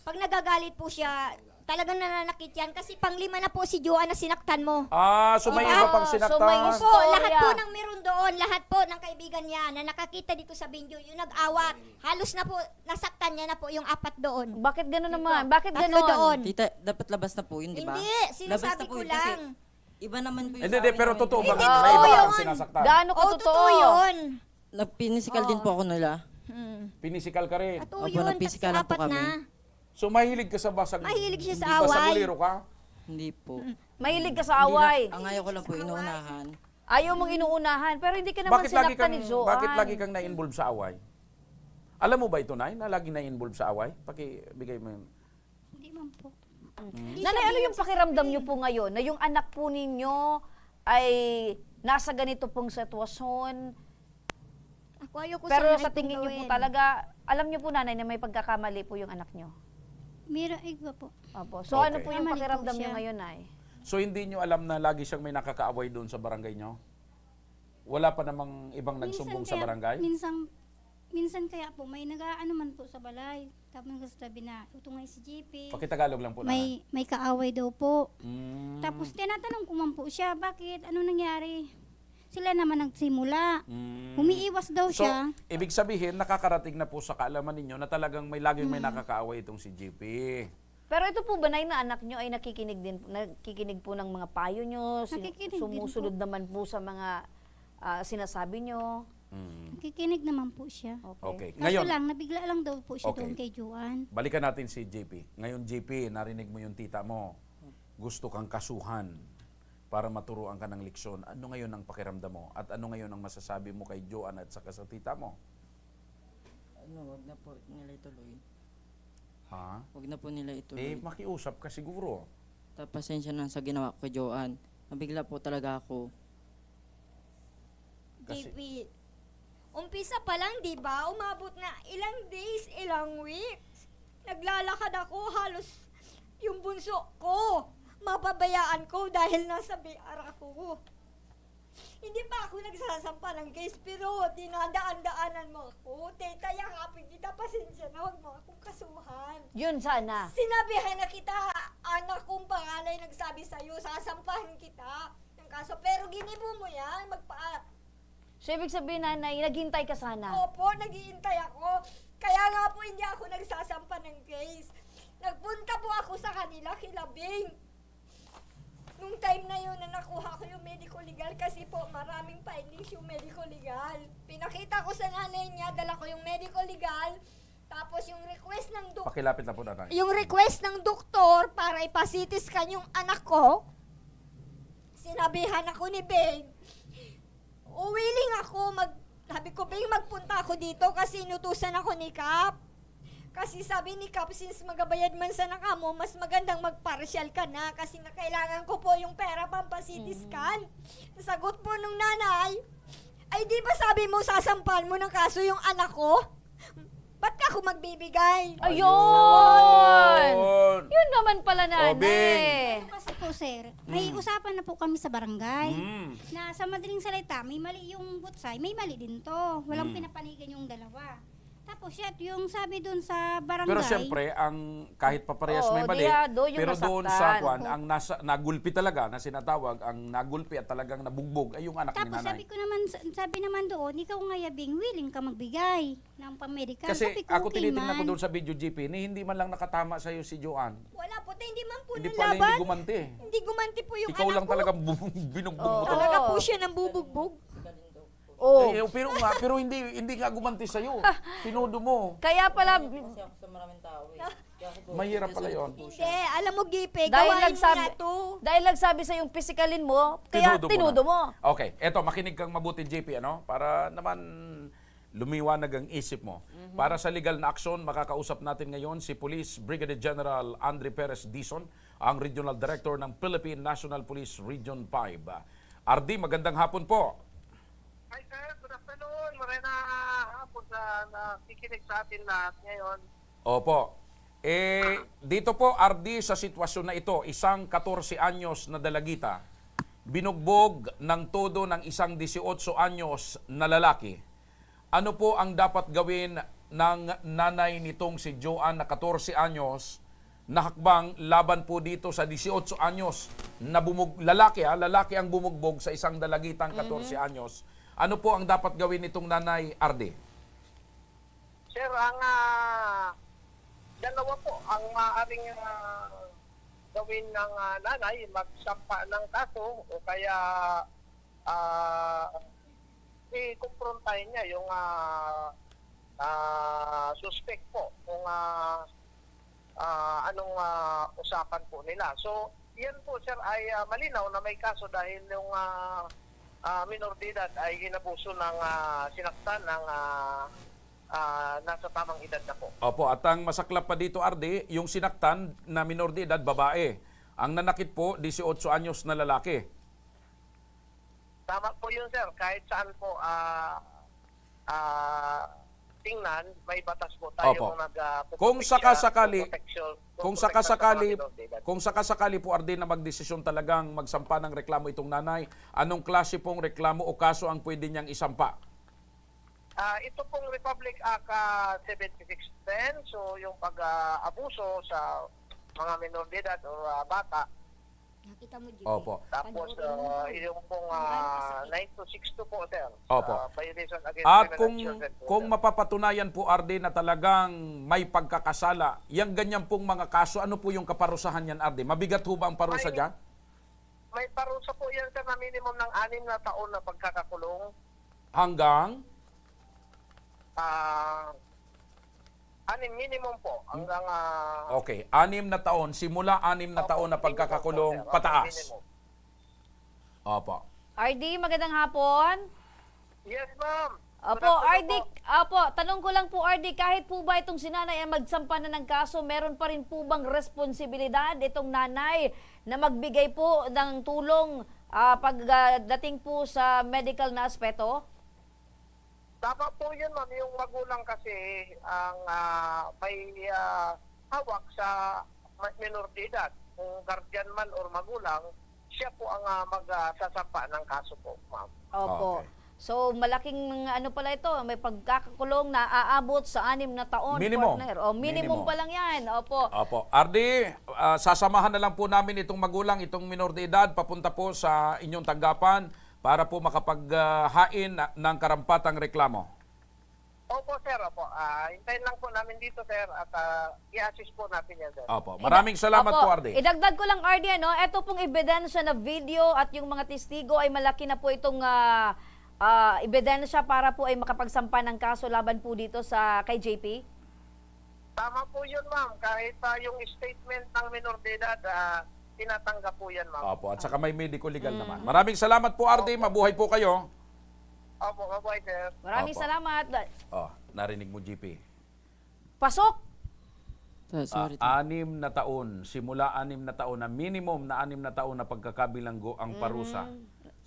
Pag nagagalit po siya, talagang nananakit yan kasi panglima na po si Joanna sinaktan mo. So may iba pang so sinaktan. may Po, Storya. lahat po ng meron doon, lahat po ng kaibigan niya na nakakita dito sa video, yung nag-awat, halos na po, nasaktan niya na po yung 4 doon. Bakit gano'n naman? Bakit Tatlo gano'n? doon. Tita, dapat labas na po yun, di ba? Hindi, Labas sinasabi na po ko yun kasi lang. iba naman po yung Hindi, sa amin pero namin. totoo bang Hindi, may totoo iba kang yun. sinasaktan? Gaano ka Oo, totoo yun. Nagpinisikal din po ako nila. Pinisikal ka rin. Totoo Opo, yun, nagpisikala kasi po 4 kami. na. So mahilig ka sa basag. Mahilig siya sa Hindi ba away. saguliro ka? Hindi po. Mahilig ka sa away. Ang ayaw ko lang po inuunahan. Ayaw mong inuunahan. Pero hindi ka naman sinaktan ni Joanne. Bakit lagi kang na-involve sa away? Alam mo ba ito, Nay, na lagi na-involve sa away? Pakibigay mo yun. Hindi man po. Nanay, ano yung pakiramdam niyo po ngayon? Na yung anak po ninyo ay nasa ganito pong sitwasyon. Ako ayaw ko Pero sana sa itong tingin niyo po gawin. talaga, alam niyo po nanay na may pagkakamali po yung anak niyo. Meron iba po. Opo. So Okay. ano po yung Mali po pakiramdam niyo siya. ngayon, Nay? So hindi nyo alam na lagi siyang may nakakaaway doon sa barangay nyo? Wala pa namang ibang nagsumbong sa barangay? Minsan kaya po, may nag-ano man po sa balay. Tapos nagsasabi na, ito nga si JP. Pakitagalog lang po na. May kaaway daw po. Mm. Tapos tinatanong ko man po siya, bakit? Ano nangyari? Sila naman nagsimula. Umiiwas daw So, siya. ibig sabihin, nakakarating na po sa kaalaman ninyo na talagang may laging may nakakaaway itong si JP. Pero ito po ba, Nay, na anak niyo ay nakikinig po ng mga payo niyo, Nakikinig din sumusunod po. naman po sa mga sinasabi niyo? Nakikinig naman po siya. Okay. Kaso Ngayon, lang, nabigla lang daw po siya Okay. doon kay Joanne. balikan natin si JP. Ngayon, JP, narinig mo yung tita mo. Gusto kang kasuhan para maturuan ka ng leksyon. Ano ngayon ang pakiramdam mo? At ano ngayon ang masasabi mo kay Joanne at saka sa tita mo? Ano, wag na po nila ituloy. Ha? Wag na po nila ituloy. Makiusap ka siguro. Pasensya na sa ginawa ko kay Joanne. Nabigla po talaga ako. Kasi- JP, umpisa pa lang, di ba? Umabot na ilang days, ilang weeks. Naglalakad ako, halos yung bunso ko. Mapabayaan ko dahil nasa BR ako. Hindi pa ako nagsasampa ng case, pero dinadaan-daanan mo ako. Teta, yakapin kita, pasensya na, huwag mo akong kasuhan. Yun sana. Sinabihan na kita, anak kong panganay nagsabi sa'yo, sasampahan kita ng kaso. Pero ginibo mo yan, So ibig sabihin, Nanay, naghintay ka sana. Opo, nag-iintay ako. Kaya nga po hindi ako nagsasampa ng case. Nagpunta po ako sa kanila, kilabing. Nung time na yun na nakuha ko yung medical legal kasi po maraming findings yung medical legal. Pinakita ko sa nanay niya, dala ko yung medical legal. Tapos yung request ng doktor. Pakilapit na po nanay. Yung request ng doktor para ipasitis kan yung anak ko, sinabihan ako ni Beng, willing ako sabi ko, Beng, magpunta ako dito kasi inutusan ako ni Kap. Kasi sabi ni Kap, since magabayad man sa nakamo, mas magandang magpartial ka na kasi kailangan ko po yung pera pampasitis scan. Sagot po nung nanay, ay di ba sabi mo sasampahan mo ng kaso yung anak ko? Ba't ka ako magbibigay? Ayun! Ayun! Yun naman pala, Nanay. Bing. Kasi po, sir. May usapan na po kami sa barangay. Na sa madaling salita, may mali yung butsay, may mali din to. Walang pinapanigan yung dalawa. Tapos yung sabi dun sa barangay. Pero siyempre, ang kahit paparehas Oo, may mali, doon yung pero doon sa nasaktan. kwan, ang nagulpi talaga na sinatawag, ang nagulpi at talagang nabugbog ay yung anak ni Tapos nanay. sabi naman doon, ikaw nga yabing, willing ka magbigay ng pamedical. Kasi Sabi ko, ako okay tinitingnan ko man. doon sa video GP, ni hindi man lang nakatama sa iyo si Joanne. Wala po, hindi man po Hindi nung pala laban. hindi gumanti. Hindi gumanti po yung Ikaw anak lang ko. talagang binugbog mo talaga. Talaga po siya ng bubugbog. Oh. Pero hindi nga gumanti sa iyo. Tinudo mo. Kaya pala, Kasi ako sa maraming tao eh. Kaya ako po, Mahirap pala 'yon. Hindi, alam mo, Gipe, dahil gawain mo nagsabi, nga to. dahil nagsabi sa yung physicalin mo, kaya tinudo mo. Okay, eto makinig kang mabuti JP ano para naman lumiwanag ang isip mo. Para sa legal na aksyon, makakausap natin ngayon si Police Brigadier General Andre Perez Dizon, ang Regional Director ng Philippine National Police Region 5. RD, magandang hapon po. Hi sir, good afternoon. Maraming na hapon sa nakikinig sa atin lahat ngayon. Opo. Dito po, RD, sa sitwasyon na ito, isang 14 anyos na dalagita, binugbog ng todo ng isang 18 anyos na lalaki. Ano po ang dapat gawin ng nanay nitong si Joanne na 14 anyos na hakbang laban po dito sa 18 anyos na lalaki ang bumugbog sa isang dalagitang 14 anyos. Ano po ang dapat gawin nitong nanay RD? Sir, ang dalawa po ang maaaring gawin ng nanay, magsampa ng kaso o kaya i-confrontahin niya yung suspect po kung anong usapan po nila. So, yan po sir ay malinaw na may kaso dahil yung minor de edad ay ginabuso ng sinaktan ng nasa tamang edad na po. Opo, at ang masaklap pa dito, RD, yung sinaktan na minor de edad, babae. Ang nanakit po, 18 anyos na lalaki. Tama po yun sir, kahit saan po tingnan, may batas po tayo Opo. kung Kung sakasakali po RD na magdesisyon talagang magsampa ng reklamo itong nanay, anong klase pong reklamo o kaso ang pwede niyang isampa? ito pong Republic Act 7610, so yung pag-abuso sa mga minor de edad o bata. Nakita mo, Gipe. Opo. Tapos yung pong 9262 po sir. Opo. Violation against At women kung and children po, kung sir. mapapatunayan po RD na talagang may pagkakasala, yung ganyan pong mga kaso, ano po yung kaparusahan yan RD? Mabigat ho ba ang parusa diyan? May parusa po yan sir na minimum ng 6 na taon na pagkakakulong. Hanggang Minimum po hanggang okay, 6 na taon, simula 6 na taon na pagkakakulong pataas. Minimum. Opo. RD, magandang hapon. Yes, ma'am. Opo, RD, opo, tanong ko lang po RD, kahit po ba itong si nanay ay magsampa na ng kaso, meron pa rin po bang responsibilidad itong nanay na magbigay po ng tulong pagdating po sa medical na aspeto? Tama po yun, ma'am. Yung magulang kasi ang may hawak sa minor de edad. Kung guardian man or magulang, siya po ang magsasampa ng kaso po, ma'am. Opo. Okay. So, malaking ano pala ito, may pagkakakulong na aabot sa 6 na taon. Minimum. Partner. O, minimum pa lang yan. Opo. Opo. RD, sasamahan na lang po namin itong magulang, itong minor de edad, papunta po sa inyong tanggapan para po makapaghain ng karampatang reklamo. Opo, sir. Opo. Hintayin lang po namin dito, sir, at i-assist po natin yan, sir. Opo. Maraming salamat Opo. po, RD. Idagdag ko lang, RD, ano, ito pong ebidensya na video at yung mga testigo ay malaki na po itong ebidensya para po ay makapagsampa ng kaso laban po dito sa kay JP? Tama po yun, ma'am. Kahit yung statement ng minor de edad, tinatanggap po yan, ma'am. Opo. At saka may medico-legal naman. Maraming salamat po, RD. Mabuhay po kayo. Opo, mabuhay, sir. Maraming Opo. salamat. Oh, narinig mo, GP. Pasok! Sorry. 6 na taon, simula 6 na taon na minimum na 6 na taon na pagkakabilanggo ang parusa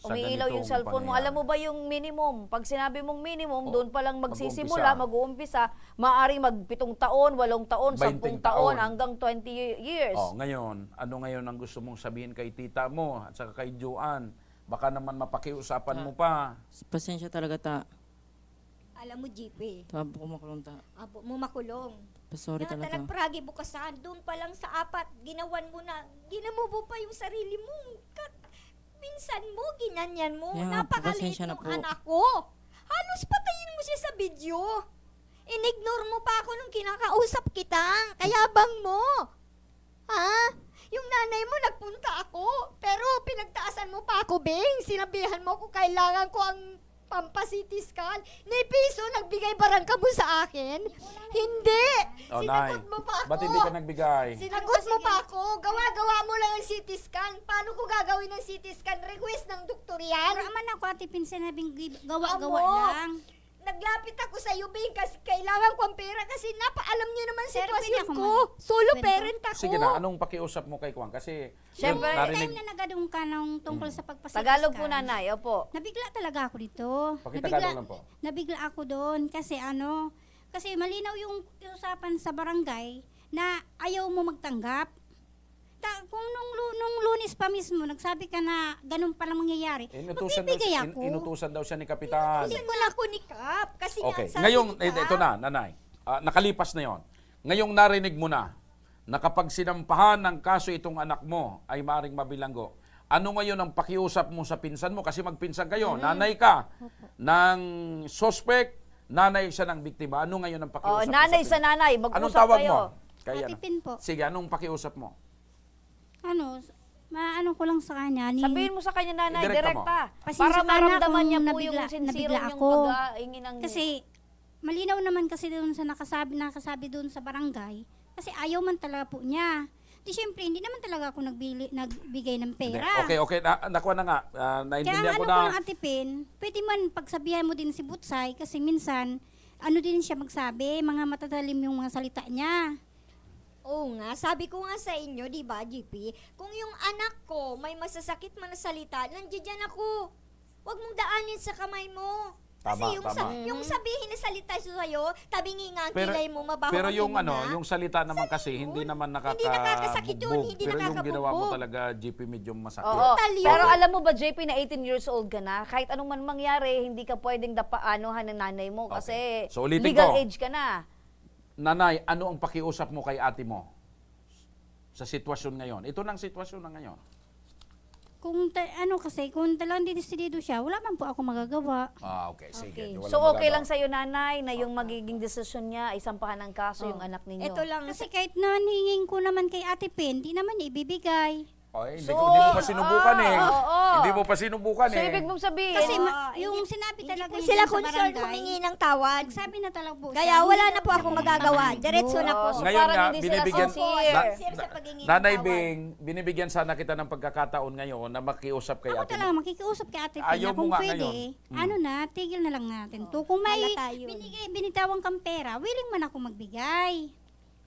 Umiilaw yung ganitong cellphone mo. pangyayari. Alam mo ba yung minimum? Pag sinabi mong minimum, doon pa lang mag-uumpisa. magsisimula, mag-uumpisa, maaaring mag-7 taon, 8 taon, 20 10 taon, taon. hanggang 20 years. Ngayon, ano ngayon ang gusto mong sabihin kay tita mo at saka kay Joanne? Baka naman mapakiusapan mo pa. Pasensya talaga ta. Alam mo, GP, Tabo ko makulong ta. abo mo makulong. Sorry Na talaga. talagpragi bukasan, doon pa lang sa 4, ginawan mo na, ginamubo pa yung sarili mo. Minsan mo, ginanyan mo. Yeah, Napakaliit pasensya na ng po. anak ko. Halos patayin mo siya sa video. Inignore mo pa ako nung kinakausap kita. Kaya bang mo? Ha? Yung nanay mo, nagpunta ako. Pero pinagtaasan mo pa ako, Bing. Sinabihan mo ko kailangan ko ang pampa-CT scan. Ni piso, nagbigay barangka mo sa akin. Hindi. Nay, Sinagot mo pa ako. ba't hindi ka nagbigay? Sinagot mo pa ako. Gawa-gawa mo lang ang CT scan. Paano ko gagawin ang CT scan? Request ng doktor yan. Pero man ako, Ate Pin, sinabing gawa-gawa Amo. lang. Naglapit ako sa iyo, Bing, kasi kailangan ko ang pera kasi napaalam niyo naman Sir, sitwasyon pwede ako ko. Solo Pwede parent ako. Sige na, anong pakiusap mo kay Kwan? Kasi Siyempre, yun, Time narinig, na nagadung ka nung tungkol sa pagpasitas Tagalog ka. po, nanay. Opo. Nabigla talaga ako dito. Pakitagalog lang po. Nabigla ako doon kasi kasi malinaw yung usapan sa barangay na ayaw mo magtanggap. Kung nung Lunes pa mismo, nagsabi ka na ganun pala mangyayari, magbibigay ako. inutusan daw siya ni Kapitan. Hindi ko na ako ni Kap. Kasi Okay, nga, sabi ngayong, ni Kap, ito na, nanay. Nakalipas na yon. Ngayong narinig mo na kapag sinampahan ng kaso itong anak mo ay maring mabilanggo. Ano ngayon ang pakiusap mo sa pinsan mo? Kasi magpinsan kayo. Nanay ka ng suspect, nanay siya ng biktima. Ano ngayon ang pakiusap mo Nanay sa sa nanay, Anong mag-usap tawag kayo. mo? Kaya Ate Pin po. Sige, anong pakiusap mo? Maano ko lang sa kanya. Sabihin mo sa kanya, nanay, Direkta mo. direkta. Pasensya Para ka na maramdaman kung niya po nabigla- yung sincere nabigla yung ako. pag-hingi ng... Kasi malinaw naman kasi doon sa nakasabi doon sa barangay. Kasi ayaw man talaga po niya. Di syempre, hindi naman talaga ako nagbigay ng Hindi. pera. Okay. Nakuha na nga. Kaya ang Naintindihan ko ano ko na. lang, Ate Pin, pwede man pagsabihan mo din si Butsay kasi minsan, din siya magsabi, mga matatalim yung mga salita niya. Oo nga, sabi ko nga sa inyo, di ba, GP, kung yung anak ko may masasakit man na salita, nandiyan ako. Huwag mong daanin sa kamay mo. Kasi Tama, yung, tama. yung sabihin na salita sa'yo, tabingi nga ang Pero, kilay mo, mabaho pero ang yung hininga. yung salita naman kasi yun. hindi naman Hindi nakakasakit yun, nakakabugbog. hindi Pero yung ginawa mo nakakabugbog. talaga, GP, medyo masakit. Oo. Total yun. Pero alam mo ba, JP, na 18 years old ka na, kahit anong man mangyari, hindi ka pwedeng dapaanohan ng nanay mo kasi So, ulitin legal ko. age ka na. Nanay, ano ang pakiusap mo kay ate mo sa sitwasyon ngayon? Ito nang sitwasyon na ngayon. Kung talagang didesidido siya, wala man po ako magagawa. Okay. Sige. Okay. Walang So okay magagawa. lang sa'yo, nanay, na yung magiging desisyon niya ay sampahan ng kaso yung anak ninyo. Ito lang, Kasi kahit naningin ko naman kay Ate Pin, di naman niya ibibigay. Hindi So, mo pa sinubukan eh. oo. Hindi mo pa sinubukan So eh. ibig mong sabihin, Kasi hindi- yung sinabi hindi talaga po niya sila sa concerned barangay, humingi ng tawad. Sabi na talaga po Kaya siya, wala hindi na po ako magagawa. Diretso na po. So Ngayon parang nga, hindi sila binibigyan, sincere. Na- Sincere sa paghingi ng Nanay tawad. Bing, binibigyan sana kita ng pagkakataon ngayon na makiusap kay Ako ate talaga mo. makikiusap kay Ate Pin Ayaw na mo kung nga pwede, ngayon. tigil na lang natin to. Kung may halata yun. binitawan kang pera, willing man ako magbigay.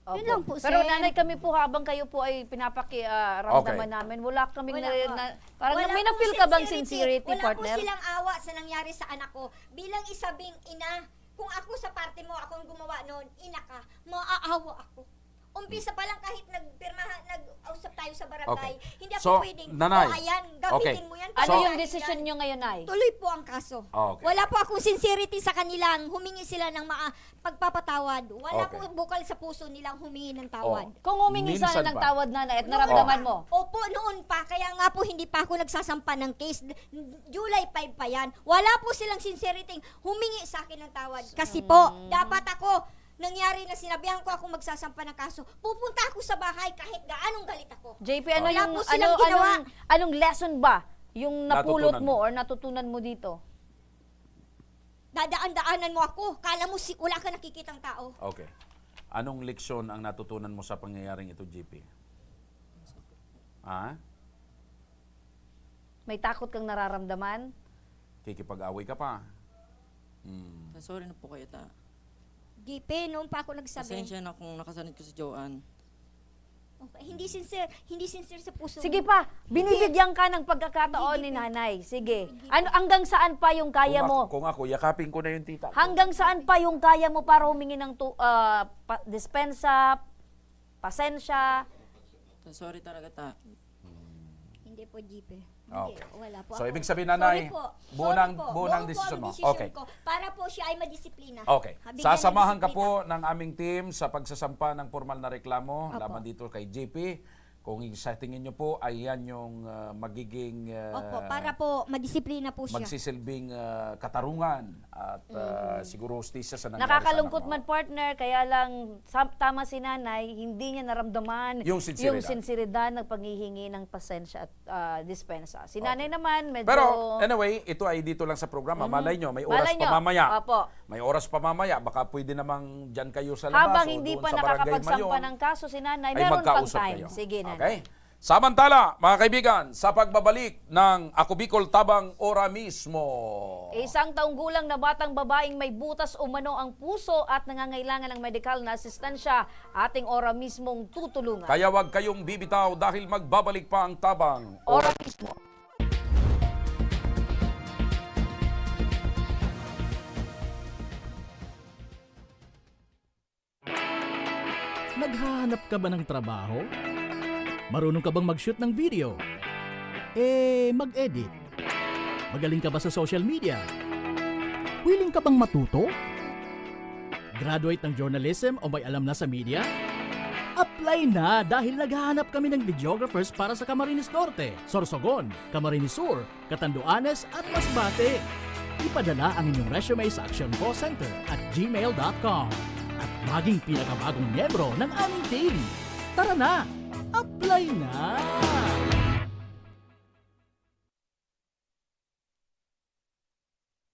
Opo. Yun lang po, Pero sir. nanay, kami po habang kayo po ay ramdaman Okay. namin, wala kaming Wala po. parang Wala may pong na-feel ka bang sincerity, Wala partner? po silang awa sa nangyari sa anak ko. Bilang isabing ina, kung ako sa parte mo, akong gumawa noon, ina ka, maaawa ako. Umpisa pa lang kahit nag-usap tayo sa barangay, Okay. hindi So, ako pwedeng, nanay, ayan, gamitin okay. mo yan. Ano para yung sa decision akin nyo ngayon, nay? yan. Tuloy po ang kaso. Okay. Wala po akong sincerity sa kanilang, humingi sila ng pagpapatawad. Wala Okay. po bukal sa puso nilang humingi ng tawad. Kung humingi Minsan sana ng ba? tawad, nanay, at naramdaman mo, Opo, noon pa. Kaya nga po hindi pa ako nagsasampa ng case. July 5 pa yan. Wala po silang sincerity humingi sa akin ng tawad. Kasi po, dapat ako, nangyari na sinabihan ko ako magsasampa ng kaso, pupunta ako sa bahay kahit gaanong galit ako. JP, ano Wala yung po silang ginawa. anong lesson ba yung napulot Natutunan mo mo. or natutunan mo dito? Dadaan-daanan mo ako. Kala mo wala ka nakikitang tao. Okay. Anong leksyon ang natutunan mo sa pangyayaring ito, GP? May takot kang nararamdaman? Kikipag-away ka pa. Sorry na po kayo ta. GP, noon pa ako nagsabi. Pasensya na kung nakasanit ko si Joanne. Hindi sincere sa puso. Sige pa, binibigyan ka ng pagkakataon ni nanay. Sige. Ano, hanggang saan pa yung kaya mo? Kung ako, yakapin ko na yung tita. Hanggang saan pa yung kaya mo para humingi ng dispensa, pasensya? Sorry talaga ta. Hindi po, GP. Okay. Hindi, wala po. So, ako. ibig sabihin, nanay, Sorry po. buo Sorry ng po. desisyon mo. Desisyon Okay. ko para po siya ay madisiplina. Okay. Bigyan ng Sasamahan ka disiplina. po ng aming team sa pagsasampa ng formal na reklamo Opo. laban dito kay JP. Kung sa tingin nyo po ay yan yung magiging Opo, para po madisiplina po siya. magsisilbing katarungan at siguro hustisya sa nangyari Nakakalungkot sa man partner, kaya lang tama si nanay, hindi niya naramdaman Yung sinseridad. sinseridad ng paghihingi ng pasensya at dispensa. Si nanay naman medyo... Pero anyway, ito ay dito lang sa programa. Malay nyo, may oras Malay pa nyo. mamaya. Opo. May oras pa mamaya. Baka pwede namang dyan kayo sa labas Habang o hindi doon pa sa Barangay nakakapagsampa Mayon, ng kaso si nanay, ay meron pang magkausap time. kayo. Sige, nanay. Okay? Samantala, mga kaibigan, sa pagbabalik ng Ako Bicol Tabang Ora mismo. Isang taong gulang na batang babaeng may butas umano ang puso at nangangailangan ng medikal na asistansya, ating ora mismong tutulungan. Kaya wag kayong bibitaw dahil magbabalik pa ang Tabang Ora mismo. Naghahanap ka ba ng trabaho? Marunong ka bang mag-shoot ng video? Mag-edit? Magaling ka ba sa social media? Willing ka bang matuto? Graduate ng journalism o may alam na sa media? Apply na dahil naghahanap kami ng videographers para sa Camarines Norte, Sorsogon, Camarines Sur, Catanduanes at Masbate. Ipadala ang inyong resume sa Action Call Center at gmail.com at maging pinakabagong miyembro ng aming team. Tara na! Apply na!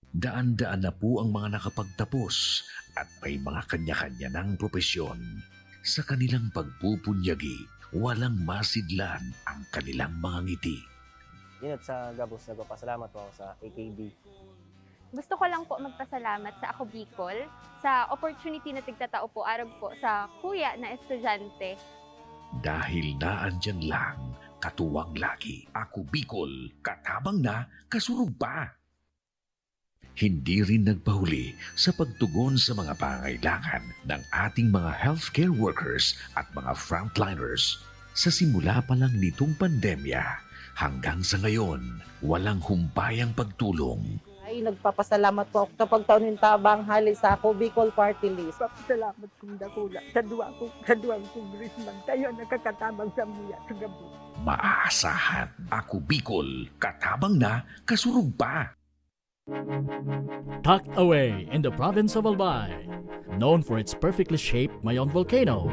Daan-daan na po ang mga nakapagtapos at may mga kanya-kanya ng propesyon. Sa kanilang pagpupunyagi, walang masidlan ang kanilang mga ngiti. Yun at sa Gabos, nagpapasalamat po ako sa AKB. Gusto ko lang po magpasalamat sa Ako Bicol sa opportunity na tigtatao po araw po sa kuya na estudyante. Dahil naandyan lang, katuwang lagi, Ako Bicol, katabang na, kasurug pa. Hindi rin nagpahuli sa pagtugon sa mga pangailangan ng ating mga healthcare workers at mga frontliners. Sa simula pa lang nitong pandemya, hanggang sa ngayon, walang humpayang pagtulong. Ay, nagpapasalamat po ako sa pagtaon ng tabang hali sa Ako Bicol Party List. Salamat kong dakula sa duwang congressman. Kayo nakakatabang sa miya sa gabi. Maaasahan, Ako Bicol, katabang na, kasurug pa. Tucked away in the province of Albay, known for its perfectly shaped Mayon volcano,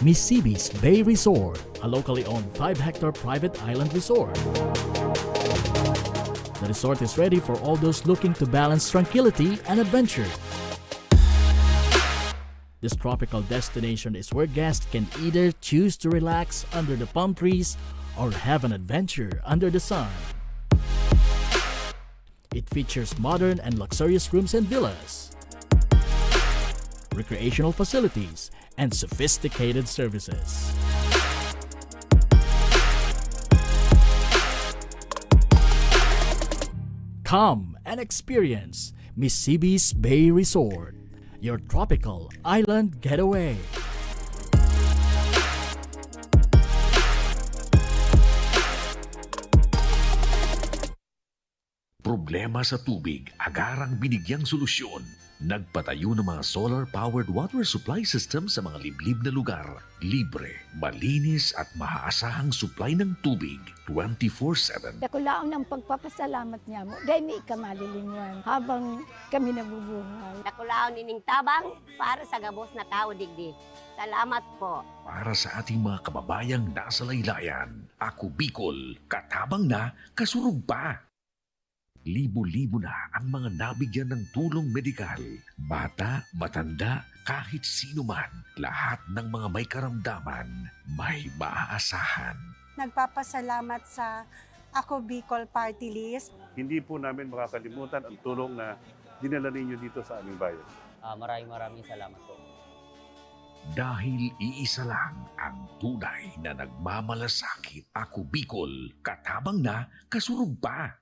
Misibis Bay Resort, a locally owned 5-hectare private island resort. The resort is ready for all those looking to balance tranquility and adventure. This tropical destination is where guests can either choose to relax under the palm trees or have an adventure under the sun. It features modern and luxurious rooms and villas, recreational facilities, and sophisticated services. Come and experience Misibis Bay Resort, your tropical island getaway. Problema sa tubig, agarang binigyang solusyon. Nagpatayo ng mga solar-powered water supply system sa mga liblib na lugar. Libre, malinis at maaasahang supply ng tubig 24/7. Nakulaon ng pagpapasalamat niya mo. Dahil may ikamalilinwan habang kami nabubuhay. Nakulaon nining tabang para sa gabos na tao digdi. Salamat po. Para sa ating mga kababayang nasa laylayan, Ako Bicol, katabang na, kasurug pa. Libo-libo na ang mga nabigyan ng tulong medikal. Bata, matanda, kahit sino man, lahat ng mga may karamdaman, may maaasahan. Nagpapasalamat sa Ako Bicol Party List. Hindi po namin makakalimutan ang tulong na dinala ninyo dito sa aming bayan. Maraming salamat po. Dahil iisa lang ang tunay na nagmamalasakit. Ako Bicol, katabang na, kasurug pa.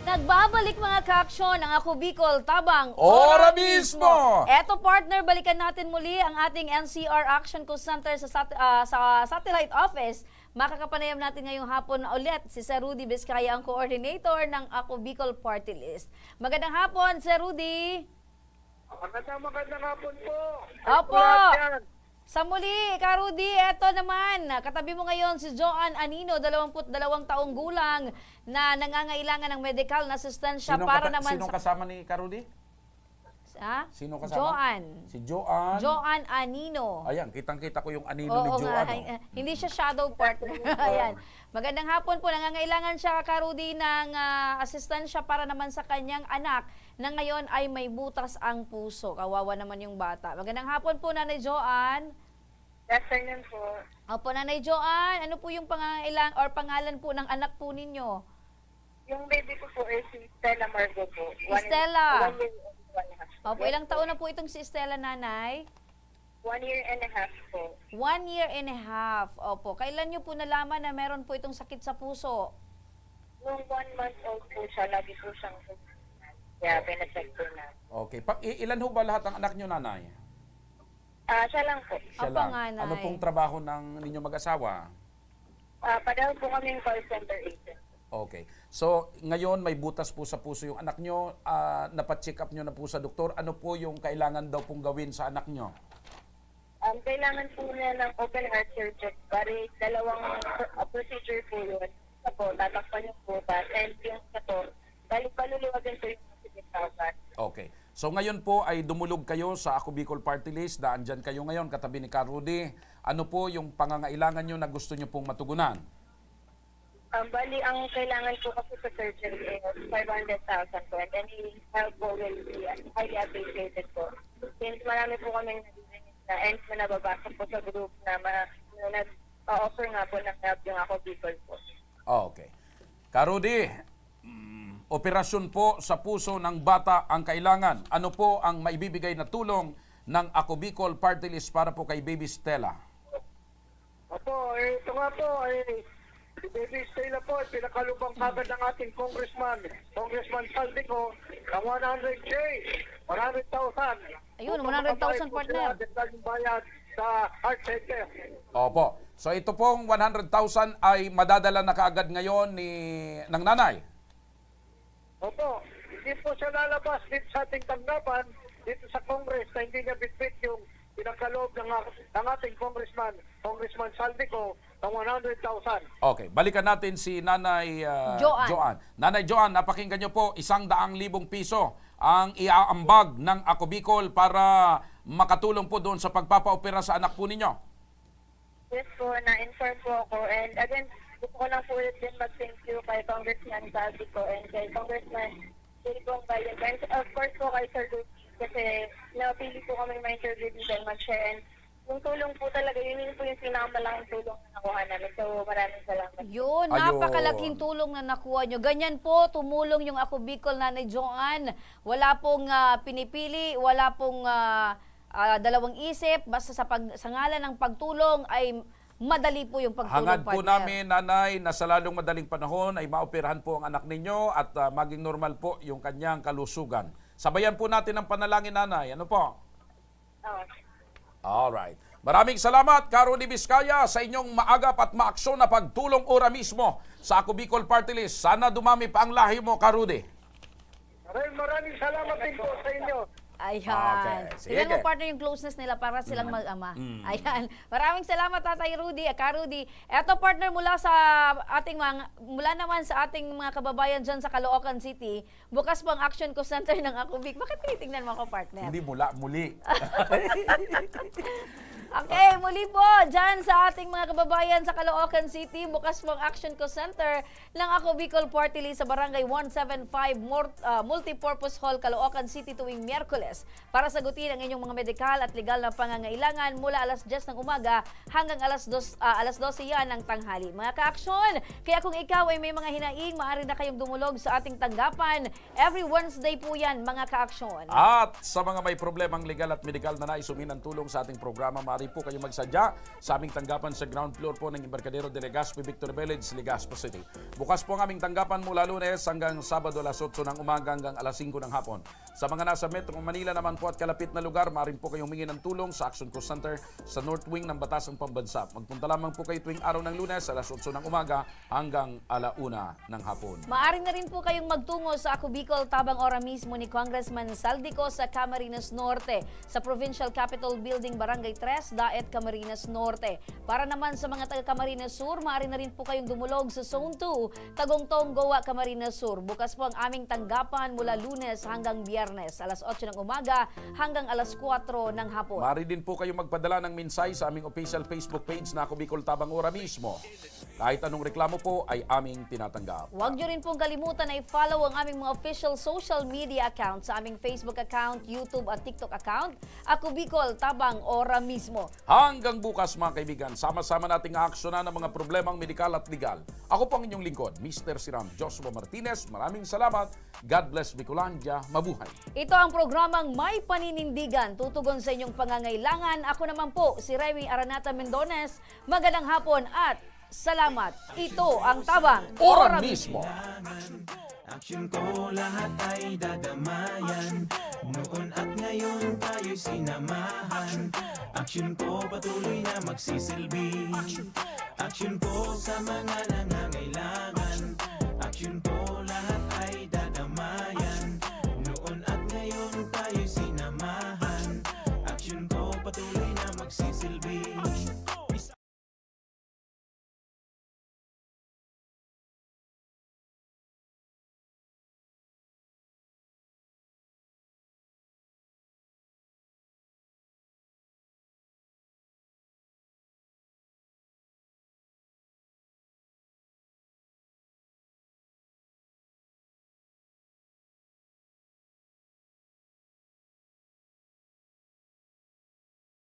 Nagbabalik mga ka-aksyon ang Ako Bicol, tabang Ora mismo! Eto partner, balikan natin muli ang ating NCR Action Call Center sa satellite office. Makakapanayam natin ngayong hapon ulit si Sir Rudy Vizcaya, ang coordinator ng Ako Bicol Party List. Magandang hapon, Sir Rudy! Magandang hapon po. Opo! Sa muli, Ka Rudy, eto naman, katabi mo ngayon si Joan Anino, 22 taong gulang, na nangangailangan ng medical na asistensya para naman Sinong kasama ni Karudi? Ha? Sino kasama? Joan. Si Joan. Joan Anino. Ayan, kitang-kita ko yung anino Oo ni Joan. nga, hindi siya shadow partner. Ayan. Magandang hapon po. Nangangailangan siya, Karudi, ng asistensya para naman sa kanyang anak na ngayon ay may butas ang puso. Kawawa naman yung bata. Magandang hapon po, Nanay Joan. Good afternoon po. Opo, Nanay Joan, ano po yung pangangailangan or pangalan po ng anak po ninyo? Yung baby ko po is si Stella Margo po. Stella. 1 year old, 1.5. Opo, ilang taon na po itong si Stella, Nanay? 1 year and a half po. 1 year and a half. Opo. Kailan nyo po nalaman na meron po itong sakit sa puso? Nung 1 month old po siya, lagi po siyang kaya pinacheck po na. Okay. Ilan ho ba lahat ang anak nyo, Nanay? Siya lang po. Siya lang. Ano pong trabaho ng ninyong mag-asawa? Pareho po kaming call center agent. Okay. So, ngayon may butas po sa puso yung anak nyo. Napacheck up nyo na po sa doktor. Ano po yung kailangan daw pong gawin sa anak nyo? Kailangan po niya ng open heart surgery. Bari, dalawang procedure po yun. Ako, tatakpan yung butas. And yung sato, bali paluluwagan po yung 6,000. Okay. So ngayon po ay dumulog kayo sa Ako Bicol Party List. Andyan kayo ngayon katabi ni Karudi. Ano po yung pangangailangan nyo na gusto nyo pong matugunan? Bali, ang kailangan po kasi sa surgery is 500,000 po. And any help po will be highly appreciated po. Since marami po kaming narinig na and nababasa po sa group na nag-offer nga po ng help yung Ako Bicol po. Okay. Karudi, operasyon po sa puso ng bata ang kailangan. Ano po ang maibibigay na tulong ng Ako Bicol Party List para po kay Baby Stella? Opo, ito nga po, si Baby Stella po, pinakalubang kagad ng ating Congressman Saldico, ng 100K, 100,000. Ayun, 100,000 partner. Bayad sa heart center. Opo. So ito pong 100,000 ay madadala na kaagad ngayon ng nanay. Opo, hindi po siya lalabas dito sa ating tanggapan, dito sa Congress, na hindi niya bitbit yung pinagkaloob ng ating Congressman Saldico, ng 100,000. Okay, balikan natin si Nanay Joan. Nanay Joan, napakinggan niyo po, 100,000 piso ang iaambag ng Ako Bicol para makatulong po doon sa pagpapaopera sa anak po ninyo. Yes po, na-inform po ako. And again, gusto ko lang po ulit din mag-thank you kay Congressman Saldico and kay Congressman Silvong Bayan. And of course po kay Sir Luis, kasi napili po kami ma-interview dito and mag-share. And yung tulong po talaga, yun po yung pinakamalaking tulong na nakuha namin. So maraming salamat. Yun, napakalaking tulong na nakuha nyo. Ganyan po, tumulong yung Ako Bicol, Nanay Joan. Wala pong pinipili, wala pong dalawang isip. Basta sa ngalan ng pagtulong ay madali po yung pagtulong, Hangad po partner. namin, Nanay, na sa lalong madaling panahon ay maoperahan po ang anak ninyo at maging normal po yung kanyang kalusugan. Sabayan po natin ang panalangin, Nanay. Ano po? Alright. Maraming salamat, Karudi Vizcaya, sa inyong maagap at maaksyon na pagtulong ora mismo sa Ako Bicol Party List. Sana dumami pa ang lahi mo, Karudi. Maraming salamat din po sa inyo. Ayan. Okay, sige. Tingnan mo, partner, yung closeness nila para silang mag-ama. Ayan. Maraming salamat, Tatay Rudy, Ka-Rudy. Eto, partner, mula naman sa ating mga kababayan dyan sa Caloocan City, bukas po ang Action Call Center ng Ako Bicol. Bakit tinitingnan mo ako, partner? Hindi muli. Okay, muli po, dyan sa ating mga kababayan sa Caloocan City, bukas po ang Action Co Center ng Ako Bicol Party List sa Barangay 175 Multipurpose Hall, Caloocan City tuwing Miyerkules para sagutin ang inyong mga medikal at legal na pangangailangan mula alas 10 ng umaga hanggang alas 12 yan ng tanghali. Mga ka-aksyon, kaya kung ikaw ay may mga hinaing, maaari na kayong dumulog sa ating tanggapan. Every Wednesday po yan, mga ka-aksyon. At sa mga may problemang legal at medikal na nais humingi ng tulong sa ating programa, maaari po kayo magsadya sa aming tanggapan sa ground floor po ng Embarcadero de Legazpi, Victor Village, Legazpi City. Bukas po ang aming tanggapan mula Lunes hanggang Sabado alas 8 ng umaga hanggang alas 5 ng hapon. Sa mga nasa Metro Manila naman po at kalapit na lugar, maaari po kayong humingi ng tulong sa Action Co Center sa North Wing ng Batasang Pambansa. Magpunta lamang po kayo tuwing araw ng Lunes alas 8 ng umaga hanggang alauna ng hapon. Maaari na rin po kayong magtungo sa Ako Bicol tabang ora mismo ni Congressman Saldico sa Camarines Norte, sa Provincial Capitol Building, Barangay 3, Daet, Camarines Norte. Para naman sa mga taga Camarines Sur, maaari na rin po kayong dumulog sa Zone 2, Tagongtong, Goa, Camarines Sur. Bukas po ang aming tanggapan mula Lunes hanggang Biyernes, alas 8 ng umaga hanggang alas 4 ng hapon. Maaari din po kayong magpadala ng mensahe sa aming official Facebook page na Ako Bicol tabang ora mismo. Kahit anong reklamo po ay aming tinatanggap. Huwag nyo rin pong kalimutan na i-follow ang aming mga official social media account sa aming Facebook account, YouTube at TikTok account, Ako Bicol tabang ora mismo. Hanggang bukas mga kaibigan, sama-sama nating aaksyonan ang mga problemang medikal at legal. Ako po ang inyong lingkod, Mr. Siram Joshua Martinez. Maraming salamat. God bless Bicolandia. Mabuhay. Ito ang programang May Paninindigan, tutugon sa inyong pangangailangan. Ako naman po, si Remy Aranata Mendones. Magandang hapon at salamat. Ito ang tabang Ora mismo. Aksyon ko lahat ay dadamayan. Noon at ngayon tayo'y sinamahan. Aksyon ko patuloy na magsisilbi. Aksyon ko sa mga nangangailangan. Aksyon ko